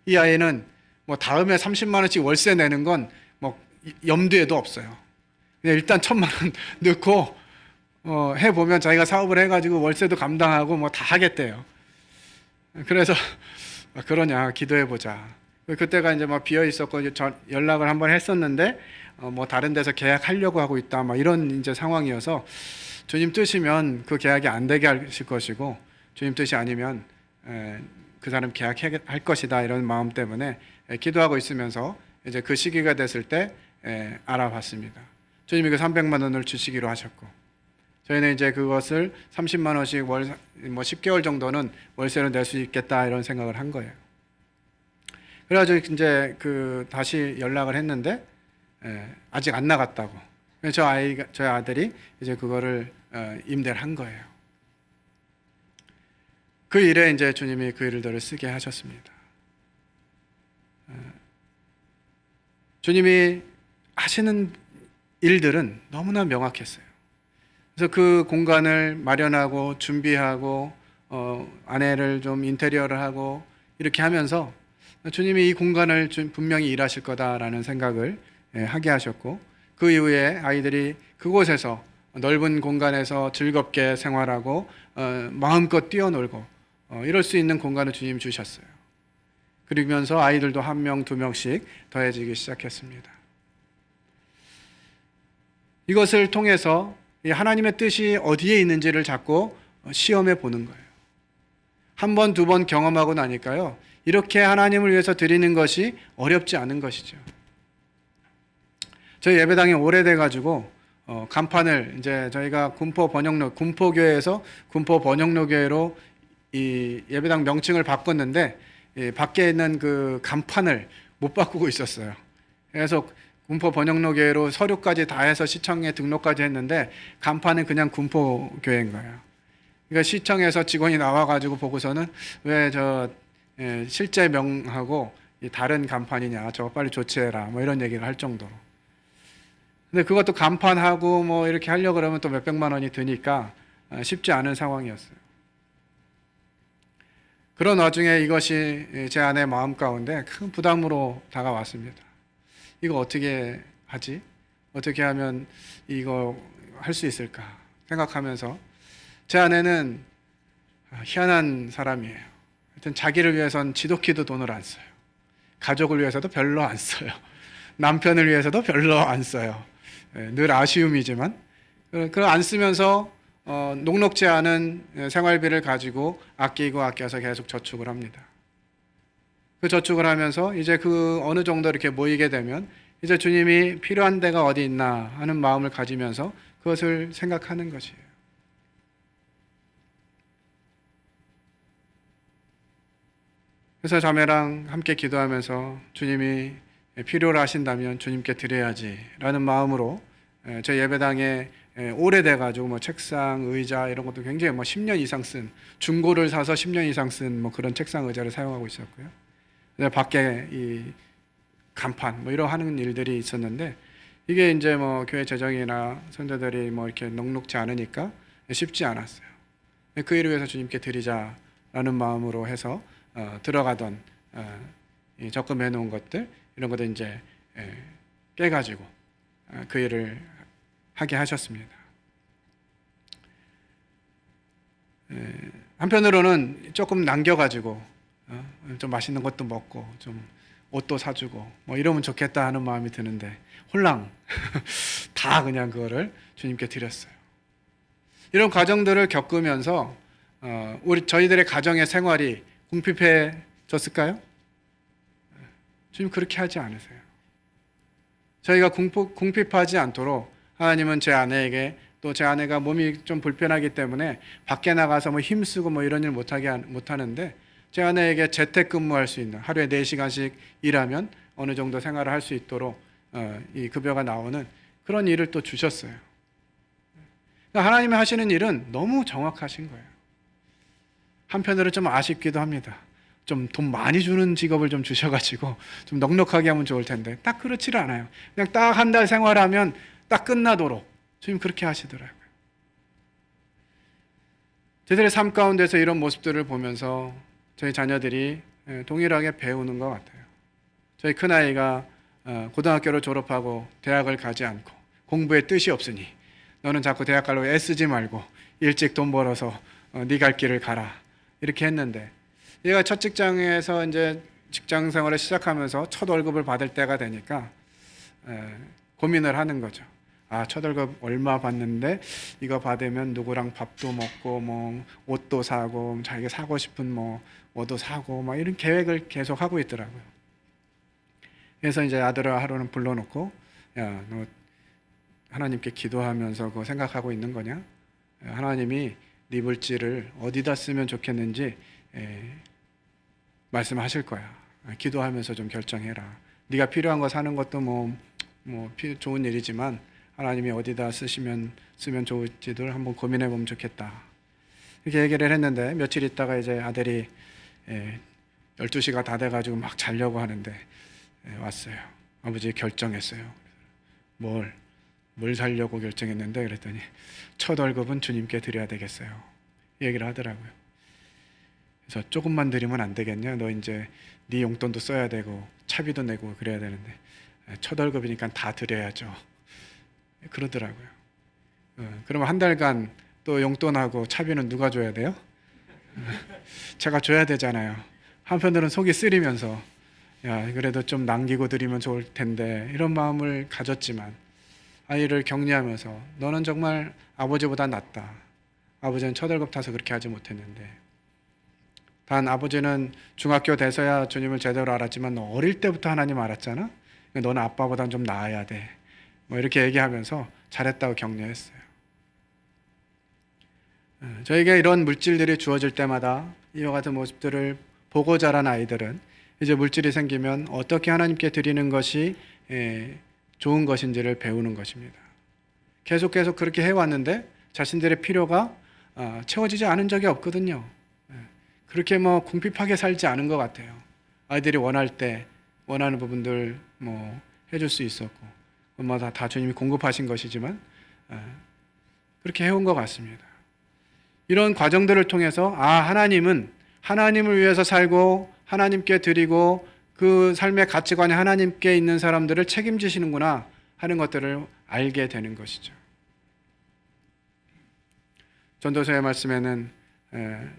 이 아이는 뭐 다음에 30만 원씩 월세 내는 건 뭐 염두에도 없어요. 그냥 일단 1,000만 원 넣고 해보면 자기가 사업을 해가지고 월세도 감당하고 뭐 다 하겠대요. 그래서 그러냐 기도해보자. 그때가 이제 막 비어 있었고 연락을 한번 했었는데 뭐 다른 데서 계약하려고 하고 있다 막 이런 이제 상황이어서 주님 뜻이면 그 계약이 안 되게 하실 것이고 주님 뜻이 아니면 그 사람 계약할 것이다 이런 마음 때문에 기도하고 있으면서 이제 그 시기가 됐을 때 알아봤습니다. 주님이 그 300만 원을 주시기로 하셨고 저희는 이제 그것을 30만 원씩 뭐 10개월 정도는 월세로 낼 수 있겠다 이런 생각을 한 거예요. 그래가지고 이제 다시 연락을 했는데 아직 안 나갔다고. 저희 아들이 이제 그거를 임대를 한 거예요. 그 일에 이제 주님이 그 일들을 쓰게 하셨습니다. 주님이 하시는 일들은 너무나 명확했어요. 그래서 그 공간을 마련하고 준비하고 아내를 좀 인테리어를 하고 이렇게 하면서 주님이 이 공간을 분명히 일하실 거다라는 생각을 하게 하셨고 그 이후에 아이들이 그곳에서 넓은 공간에서 즐겁게 생활하고 마음껏 뛰어놀고 이럴 수 있는 공간을 주님 주셨어요. 그러면서 아이들도 1명, 2명씩 더해지기 시작했습니다. 이것을 통해서 하나님의 뜻이 어디에 있는지를 자꾸 시험해 보는 거예요. 한 번, 2번 경험하고 나니까요. 이렇게 하나님을 위해서 드리는 것이 어렵지 않은 것이죠. 저희 예배당이 오래돼 가지고 간판을 이제 저희가 군포교회에서 군포 번영로교회로 이 예배당 명칭을 바꿨는데 밖에 있는 그 간판을 못 바꾸고 있었어요. 그래서 군포 번영로교회로 서류까지 다 해서 시청에 등록까지 했는데 간판은 그냥 군포교회인 거예요. 그러니까 시청에서 직원이 나와가지고 보고서는 왜 실제 명하고 다른 간판이냐, 저거 빨리 조치해라, 뭐 이런 얘기를 할 정도로. 근데 그것도 간판하고 뭐 이렇게 하려고 그러면 또 몇백만 원이 드니까 쉽지 않은 상황이었어요. 그런 와중에 이것이 제 아내 마음 가운데 큰 부담으로 다가왔습니다. 이거 어떻게 하지? 어떻게 하면 이거 할 수 있을까 생각하면서, 제 아내는 희한한 사람이에요. 하여튼 자기를 위해선 지독히도 돈을 안 써요. 가족을 위해서도 별로 안 써요. 남편을 위해서도 별로 안 써요. 늘 아쉬움이지만 그걸 안 쓰면서 녹록지 않은 생활비를 가지고 아껴서 계속 저축을 합니다. 그 저축을 하면서 이제 그 어느 정도 이렇게 모이게 되면 이제 주님이 필요한 데가 어디 있나 하는 마음을 가지면서 그것을 생각하는 것이에요. 그래서 자매랑 함께 기도하면서 주님이 필요로 하신다면 주님께 드려야지라는 마음으로 저희 예배당에 오래돼가지고 뭐 책상, 의자 이런 것도 굉장히 뭐 10년 이상 쓴, 중고를 사서 10년 이상 쓴 뭐 그런 책상, 의자를 사용하고 있었고요. 밖에 이 간판 뭐 이런 하는 일들이 있었는데, 이게 이제 뭐 교회 재정이나 선조들이 뭐 이렇게 녹록지 않으니까 쉽지 않았어요. 그 일을 위해서 주님께 드리자라는 마음으로 해서 들어가던 적금해 놓은 것들 이런 것들 이제 깨가지고 그 일을 하게 하셨습니다. 한편으로는 조금 남겨가지고 좀 맛있는 것도 먹고 좀 옷도 사주고 뭐 이러면 좋겠다 하는 마음이 드는데 홀랑 다 그냥 그거를 주님께 드렸어요. 이런 과정들을 겪으면서 저희들의 가정의 생활이 궁핍해졌을까요? 주님 그렇게 하지 않으세요. 저희가 궁핍하지 않도록 하나님은 제 아내에게, 또 제 아내가 몸이 좀 불편하기 때문에 밖에 나가서 뭐 힘쓰고 뭐 이런 일 못하는데 제 아내에게 재택근무할 수 있는, 하루에 4시간씩 일하면 어느 정도 생활을 할 수 있도록 이 급여가 나오는 그런 일을 또 주셨어요. 그러니까 하나님이 하시는 일은 너무 정확하신 거예요. 한편으로 좀 아쉽기도 합니다. 좀 돈 많이 주는 직업을 좀 주셔가지고 좀 넉넉하게 하면 좋을 텐데 딱 그렇지를 않아요. 그냥 딱 한 달 생활하면 딱 끝나도록 주님 그렇게 하시더라고요. 저희들의 삶 가운데서 이런 모습들을 보면서 저희 자녀들이 동일하게 배우는 것 같아요. 저희 큰아이가 고등학교를 졸업하고 대학을 가지 않고 공부에 뜻이 없으니 너는 자꾸 대학 가려고 애쓰지 말고 일찍 돈 벌어서 네 갈 길을 가라 이렇게 했는데, 얘가 첫 직장에서 이제 직장 생활을 시작하면서 첫 월급을 받을 때가 되니까 고민을 하는 거죠. 첫 월급 얼마 받는데 이거 받으면 누구랑 밥도 먹고 뭐 옷도 사고 자기가 사고 싶은 뭐도 사고 막 이런 계획을 계속 하고 있더라고요. 그래서 이제 아들을 하루는 불러놓고, 야, 너 하나님께 기도하면서 그거 생각하고 있는 거냐? 하나님이 네 물질을 어디다 쓰면 좋겠는지 말씀하실 거야. 기도하면서 좀 결정해라. 네가 필요한 거 사는 것도 좋은 일이지만 하나님이 어디다 쓰면 좋을지도 한번 고민해 보면 좋겠다. 이렇게 얘기를 했는데 며칠 있다가 이제 아들이 12시가 다 돼가지고 막 자려고 하는데 왔어요. 아버지 결정했어요. 뭘 살려고 결정했는데 그랬더니 첫 월급은 주님께 드려야 되겠어요. 이 얘기를 하더라고요. 그래서 조금만 드리면 안 되겠냐? 너 이제 네 용돈도 써야 되고 차비도 내고 그래야 되는데 첫 월급이니까 다 드려야죠. 그러더라고요. 그러면 한 달간 또 용돈하고 차비는 누가 줘야 돼요? 제가 줘야 되잖아요. 한편으로는 속이 쓰리면서 야 그래도 좀 남기고 드리면 좋을 텐데 이런 마음을 가졌지만, 아이를 격려하면서 너는 정말 아버지보다 낫다. 아버지는 첫 월급 타서 그렇게 하지 못했는데, 단 아버지는 중학교 돼서야 주님을 제대로 알았지만 너 어릴 때부터 하나님 알았잖아. 너는 아빠보다는 좀 나아야 돼. 뭐 이렇게 얘기하면서 잘했다고 격려했어요. 저에게 이런 물질들이 주어질 때마다 이와 같은 모습들을 보고 자란 아이들은 이제 물질이 생기면 어떻게 하나님께 드리는 것이 좋은 것인지를 배우는 것입니다. 계속 그렇게 해왔는데 자신들의 필요가 채워지지 않은 적이 없거든요. 그렇게 뭐 궁핍하게 살지 않은 것 같아요. 아이들이 원할 때 원하는 부분들 뭐 해줄 수 있었고, 뭐 다 주님이 공급하신 것이지만 그렇게 해온 것 같습니다. 이런 과정들을 통해서 하나님은 하나님을 위해서 살고 하나님께 드리고 그 삶의 가치관이 하나님께 있는 사람들을 책임지시는구나 하는 것들을 알게 되는 것이죠. 전도서의 말씀에는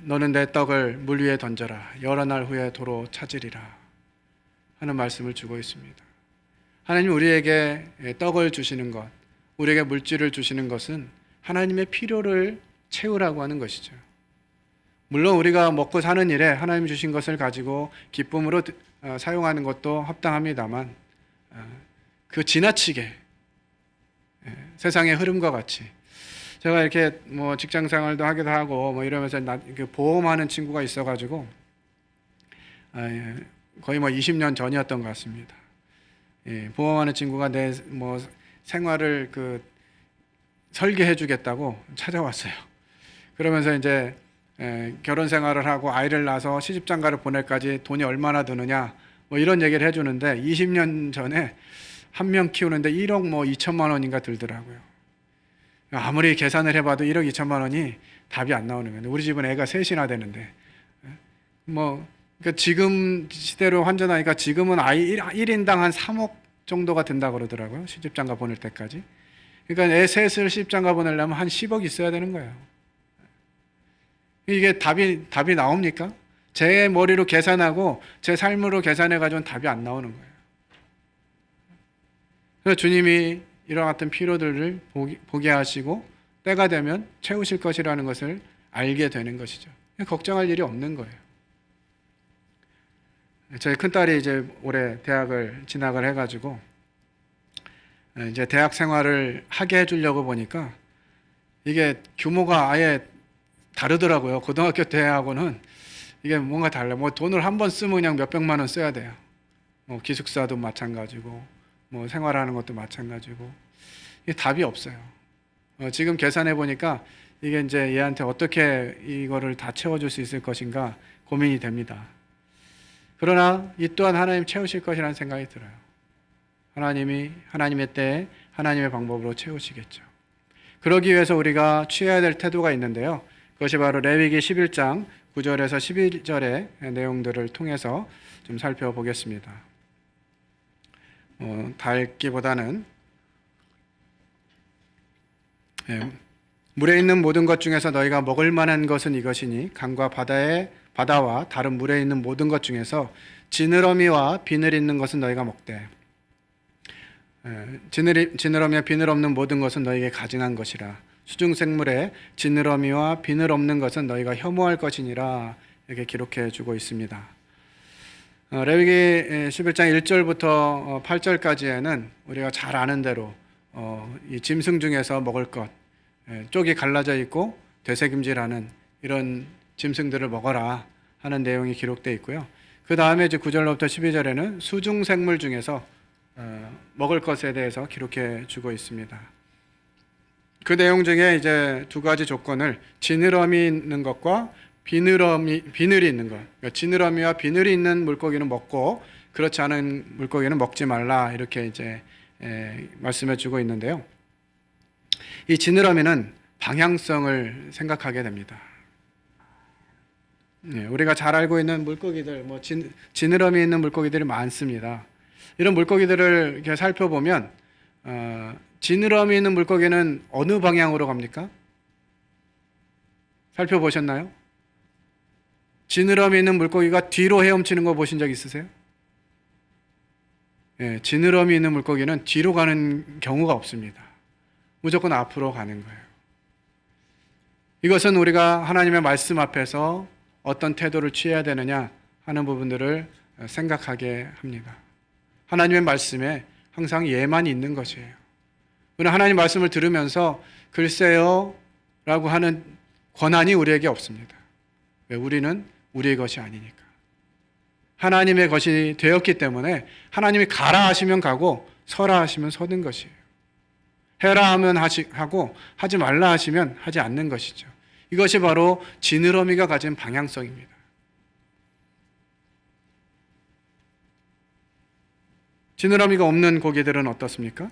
너는 내 떡을 물 위에 던져라 여러 날 후에 도로 찾으리라 하는 말씀을 주고 있습니다. 하나님 우리에게 떡을 주시는 것, 우리에게 물질을 주시는 것은 하나님의 필요를 채우라고 하는 것이죠. 물론 우리가 먹고 사는 일에 하나님 주신 것을 가지고 기쁨으로 사용하는 것도 합당합니다만 그 지나치게 세상의 흐름과 같이 제가 이렇게 뭐 직장 생활도 하기도 하고 뭐 이러면서 보험하는 친구가 있어가지고 거의 뭐 20년 전이었던 것 같습니다. 보험하는 친구가 내 뭐 생활을 설계해주겠다고 찾아왔어요. 그러면서 이제 결혼 생활을 하고 아이를 낳아서 시집장가를 보낼까지 돈이 얼마나 드느냐 뭐 이런 얘기를 해주는데 20년 전에 한 명 키우는데 1억 뭐 2천만 원인가 들더라고요. 아무리 계산을 해봐도 1억 2천만 원이 답이 안 나오는 거예요. 우리 집은 애가 셋이나 되는데 그러니까 지금 시대로 환전하니까 지금은 아이 1인당 한 3억 정도가 든다고 그러더라고요. 시집장가 보낼 때까지. 그러니까 애 셋을 시집장가 보내려면 한 10억 있어야 되는 거예요. 이게 답이 나옵니까? 제 머리로 계산하고 제 삶으로 계산해가지고는 답이 안 나오는 거예요. 그래서 주님이 이런 같은 필요들을 보게 하시고 때가 되면 채우실 것이라는 것을 알게 되는 것이죠. 걱정할 일이 없는 거예요. 저희 큰딸이 이제 올해 대학을 진학을 해가지고 이제 대학 생활을 하게 해주려고 보니까 이게 규모가 아예 다르더라고요. 고등학교 때하고는 이게 뭔가 달라요. 뭐 돈을 한 번 쓰면 그냥 몇백만 원 써야 돼요. 뭐 기숙사도 마찬가지고, 뭐 생활하는 것도 마찬가지고, 이게 답이 없어요. 지금 계산해 보니까 이게 이제 얘한테 어떻게 이거를 다 채워줄 수 있을 것인가 고민이 됩니다. 그러나 이 또한 하나님 채우실 것이라는 생각이 들어요. 하나님이 하나님의 때에 하나님의 방법으로 채우시겠죠. 그러기 위해서 우리가 취해야 될 태도가 있는데요. 그것이 바로 레위기 11장 9절에서 11절의 내용들을 통해서 좀 살펴보겠습니다. 다 읽기보다는 물에 있는 모든 것 중에서 너희가 먹을 만한 것은 이것이니 강과 바다와 다른 물에 있는 모든 것 중에서 지느러미와 비늘 있는 것은 너희가 먹되 지느러미와 비늘 없는 모든 것은 너희에게 가증한 것이라. 수중생물에 지느러미와 비늘 없는 것은 너희가 혐오할 것이니라. 이렇게 기록해 주고 있습니다. 레위기 11장 1절부터 8절까지에는 우리가 잘 아는 대로 이 짐승 중에서 먹을 것, 쪽이 갈라져 있고 되새김질하는 이런 짐승들을 먹어라 하는 내용이 기록되어 있고요. 그 다음에 이제 9절부터 12절에는 수중생물 중에서 먹을 것에 대해서 기록해 주고 있습니다. 그 내용 중에 이제 두 가지 조건을 지느러미 있는 것과 비늘이 있는 것, 그러니까 지느러미와 비늘이 있는 물고기는 먹고 그렇지 않은 물고기는 먹지 말라 이렇게 이제 말씀해 주고 있는데요. 이 지느러미는 방향성을 생각하게 됩니다. 우리가 잘 알고 있는 물고기들, 뭐 지느러미 있는 물고기들이 많습니다. 이런 물고기들을 이렇게 살펴보면 지느러미 있는 물고기는 어느 방향으로 갑니까? 살펴보셨나요? 지느러미 있는 물고기가 뒤로 헤엄치는 거 보신 적 있으세요? 지느러미 있는 물고기는 뒤로 가는 경우가 없습니다. 무조건 앞으로 가는 거예요. 이것은 우리가 하나님의 말씀 앞에서 어떤 태도를 취해야 되느냐 하는 부분들을 생각하게 합니다. 하나님의 말씀에 항상 예만 있는 것이에요. 우리는 하나님 말씀을 들으면서 글쎄요 라고 하는 권한이 우리에게 없습니다. 왜? 우리는 우리의 것이 아니니까. 하나님의 것이 되었기 때문에 하나님이 가라 하시면 가고 서라 하시면 서는 것이에요. 해라 하면 하고 하지 말라 하시면 하지 않는 것이죠. 이것이 바로 지느러미가 가진 방향성입니다. 지느러미가 없는 고기들은 어떻습니까?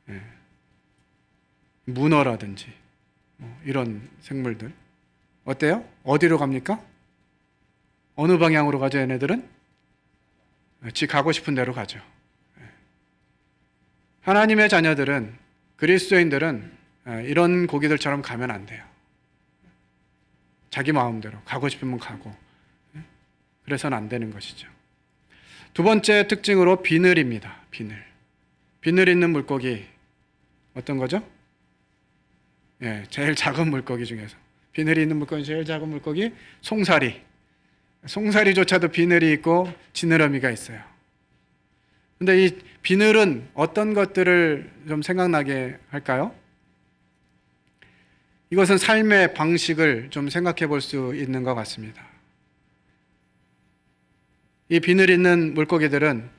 네. 문어라든지 이런 생물들 어때요? 어디로 갑니까? 어느 방향으로 가죠? 얘네들은? 지 가고 싶은 대로 가죠. 하나님의 자녀들은, 그리스도인들은 이런 고기들처럼 가면 안 돼요. 자기 마음대로 가고 싶으면 가고, 그래서는 안 되는 것이죠. 두 번째 특징으로 비늘입니다. 비늘 있는 물고기 어떤 거죠? 예, 제일 작은 물고기 중에서 비늘이 있는 물고기 제일 작은 물고기 송사리. 송사리조차도 비늘이 있고 지느러미가 있어요. 근데 이 비늘은 어떤 것들을 좀 생각나게 할까요? 이것은 삶의 방식을 좀 생각해 볼 수 있는 것 같습니다. 이 비늘 있는 물고기들은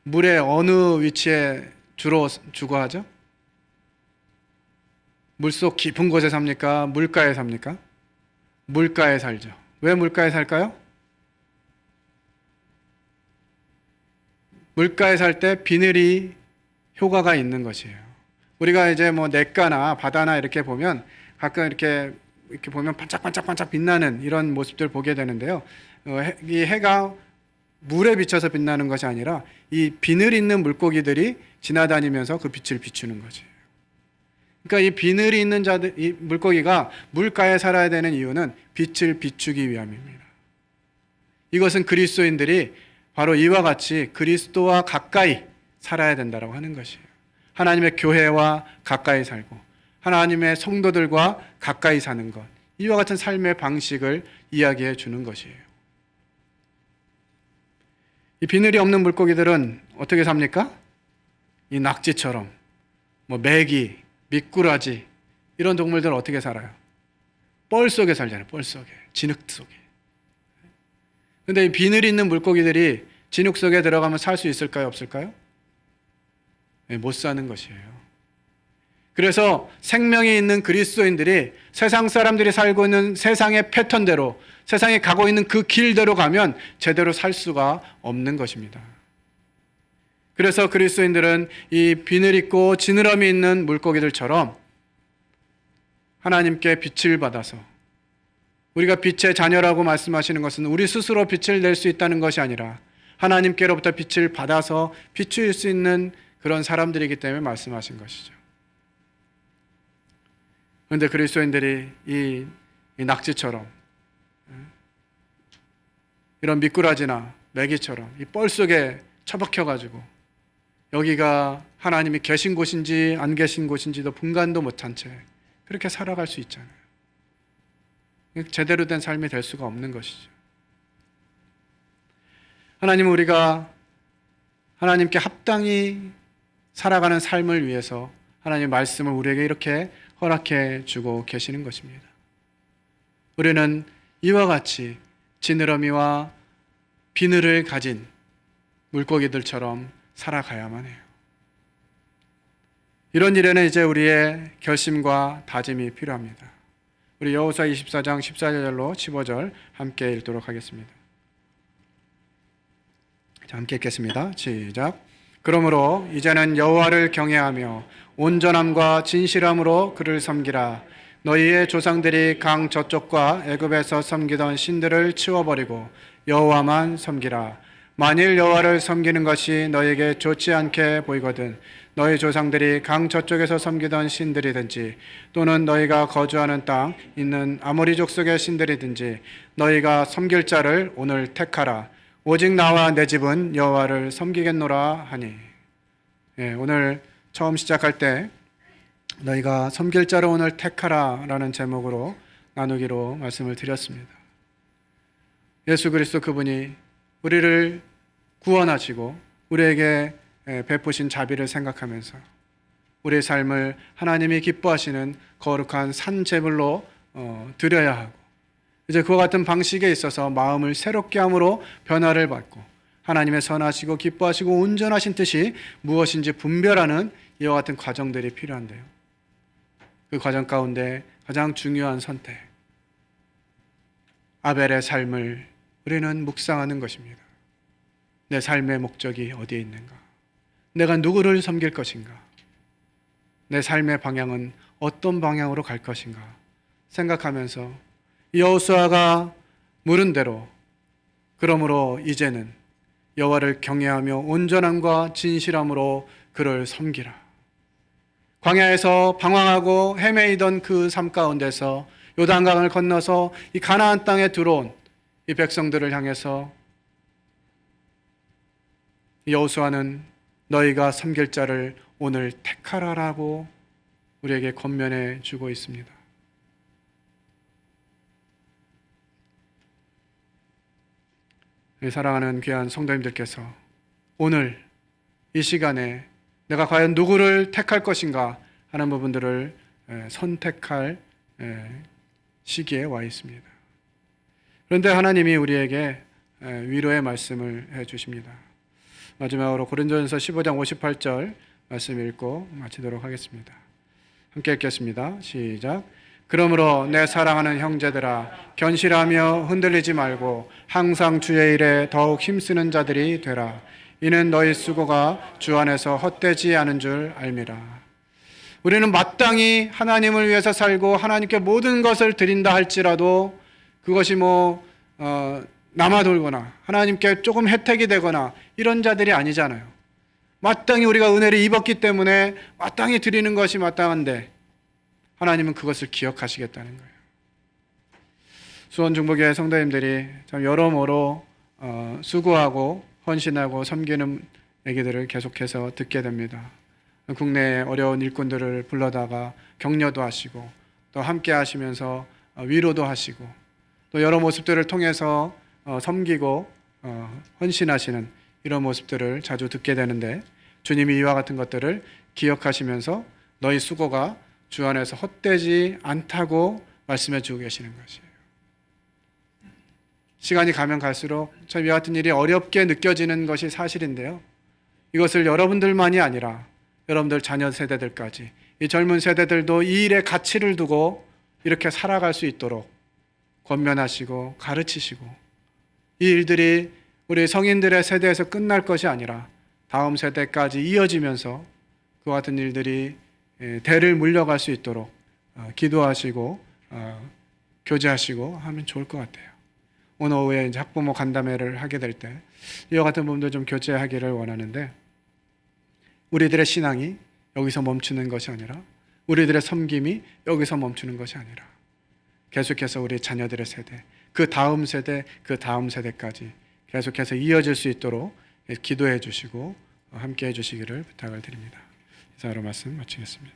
물의 어느 위치에 주로 주거하죠? 물속 깊은 곳에 삽니까? 물가에 삽니까? 물가에 살죠. 왜 물가에 살까요? 물가에 살 때 비늘이 효과가 있는 것이에요. 우리가 이제 뭐 냇가나 바다나 이렇게 보면 가끔 이렇게 보면 반짝반짝 빛나는 이런 모습들 보게 되는데요. 이 해가 물에 비쳐서 빛나는 것이 아니라 이 비늘 있는 물고기들이 지나다니면서 그 빛을 비추는 거지. 그러니까 이 비늘이 있는 이 물고기가 물가에 살아야 되는 이유는 빛을 비추기 위함입니다. 이것은 그리스도인들이 바로 이와 같이 그리스도와 가까이 살아야 된다고 하는 것이에요. 하나님의 교회와 가까이 살고 하나님의 성도들과 가까이 사는 것, 이와 같은 삶의 방식을 이야기해 주는 것이에요. 이 비늘이 없는 물고기들은 어떻게 삽니까? 이 낙지처럼, 메기, 미꾸라지 이런 동물들은 어떻게 살아요? 뻘 속에 살잖아요. 뻘 속에, 진흙 속에. 근데 이 비늘이 있는 물고기들이 진흙 속에 들어가면 살 수 있을까요? 없을까요? 네, 못 사는 것이에요. 그래서 생명이 있는 그리스도인들이 세상 사람들이 살고 있는 세상의 패턴대로, 세상에 가고 있는 그 길대로 가면 제대로 살 수가 없는 것입니다. 그래서 그리스도인들은 이 비늘 있고 지느러미 있는 물고기들처럼 하나님께 빛을 받아서, 우리가 빛의 자녀라고 말씀하시는 것은 우리 스스로 빛을 낼 수 있다는 것이 아니라 하나님께로부터 빛을 받아서 비추일 수 있는 그런 사람들이기 때문에 말씀하신 것이죠. 그런데 그리스도인들이 이 낙지처럼, 이런 미꾸라지나 메기처럼 이 뻘 속에 처박혀가지고 여기가 하나님이 계신 곳인지 안 계신 곳인지도 분간도 못한 채 그렇게 살아갈 수 있잖아요. 제대로 된 삶이 될 수가 없는 것이죠. 하나님은 우리가 하나님께 합당히 살아가는 삶을 위해서 하나님의 말씀을 우리에게 이렇게 허락해 주고 계시는 것입니다. 우리는 이와 같이 지느러미와 비늘을 가진 물고기들처럼 살아가야만 해요. 이런 일에는 이제 우리의 결심과 다짐이 필요합니다. 우리 여호수아 24장 14절로 15절 함께 읽도록 하겠습니다. 자, 함께 읽겠습니다. 시작. 그러므로 이제는 여호와를 경외하며 온전함과 진실함으로 그를 섬기라. 너희의 조상들이 강 저쪽과 애굽에서 섬기던 신들을 치워버리고 여호와만 섬기라. 만일 여호와를 섬기는 것이 너희에게 좋지 않게 보이거든 너희 조상들이 강 저쪽에서 섬기던 신들이든지 또는 너희가 거주하는 땅 있는 아모리 족속의 신들이든지 너희가 섬길 자를 오늘 택하라. 오직 나와 내 집은 여호와를 섬기겠노라 하니. 오늘 처음 시작할 때 너희가 섬길 자를 오늘 택하라 라는 제목으로 나누기로 말씀을 드렸습니다. 예수 그리스도 그분이 우리를 구원하시고 우리에게 베푸신 자비를 생각하면서 우리의 삶을 하나님이 기뻐하시는 거룩한 산 제물로 드려야 하고, 이제 그와 같은 방식에 있어서 마음을 새롭게 함으로 변화를 받고 하나님의 선하시고 기뻐하시고 온전하신 뜻이 무엇인지 분별하는 이와 같은 과정들이 필요한데요. 그 과정 가운데 가장 중요한 선택, 아벨의 삶을 우리는 묵상하는 것입니다. 내 삶의 목적이 어디에 있는가? 내가 누구를 섬길 것인가? 내 삶의 방향은 어떤 방향으로 갈 것인가? 생각하면서 여호수아가 물은 대로, 그러므로 이제는 여호와를 경외하며 온전함과 진실함으로 그를 섬기라. 광야에서 방황하고 헤매이던 그 삶 가운데서 요단강을 건너서 이 가나안 땅에 들어온 이 백성들을 향해서 여호수아는 너희가 섬길 자를 오늘 택하라라고 우리에게 권면해 주고 있습니다. 사랑하는 귀한 성도님들께서 오늘 이 시간에 내가 과연 누구를 택할 것인가 하는 부분들을 선택할 시기에 와 있습니다. 그런데 하나님이 우리에게 위로의 말씀을 해 주십니다. 마지막으로 고린도전서 15장 58절 말씀 읽고 마치도록 하겠습니다. 함께 읽겠습니다. 시작. 그러므로 내 사랑하는 형제들아, 견실하며 흔들리지 말고 항상 주의 일에 더욱 힘쓰는 자들이 되라. 이는 너희 수고가 주 안에서 헛되지 않은 줄 알미라. 우리는 마땅히 하나님을 위해서 살고 하나님께 모든 것을 드린다 할지라도 그것이 남아돌거나 하나님께 조금 혜택이 되거나 이런 자들이 아니잖아요. 마땅히 우리가 은혜를 입었기 때문에 마땅히 드리는 것이 마땅한데 하나님은 그것을 기억하시겠다는 거예요. 수원중보교회 성도님들이 참 여러모로 수고하고 헌신하고 섬기는 얘기들을 계속해서 듣게 됩니다. 국내의 어려운 일꾼들을 불러다가 격려도 하시고 또 함께 하시면서 위로도 하시고 또 여러 모습들을 통해서 섬기고 헌신하시는 이런 모습들을 자주 듣게 되는데, 주님이 이와 같은 것들을 기억하시면서 너희 수고가 주 안에서 헛되지 않다고 말씀해 주고 계시는 것이에요. 시간이 가면 갈수록 참 이와 같은 일이 어렵게 느껴지는 것이 사실인데요. 이것을 여러분들만이 아니라 여러분들 자녀 세대들까지, 이 젊은 세대들도 이 일에 가치를 두고 이렇게 살아갈 수 있도록 권면하시고 가르치시고, 이 일들이 우리 성인들의 세대에서 끝날 것이 아니라 다음 세대까지 이어지면서 그와 같은 일들이 대를 물려갈 수 있도록 기도하시고 교제하시고 하면 좋을 것 같아요. 오늘 오후에 이제 학부모 간담회를 하게 될 때 이와 같은 부분도 좀 교제하기를 원하는데, 우리들의 신앙이 여기서 멈추는 것이 아니라, 우리들의 섬김이 여기서 멈추는 것이 아니라 계속해서 우리 자녀들의 세대, 그 다음 세대, 그 다음 세대까지 계속해서 이어질 수 있도록 기도해 주시고 함께 해 주시기를 부탁을 드립니다. 이상으로 말씀 마치겠습니다.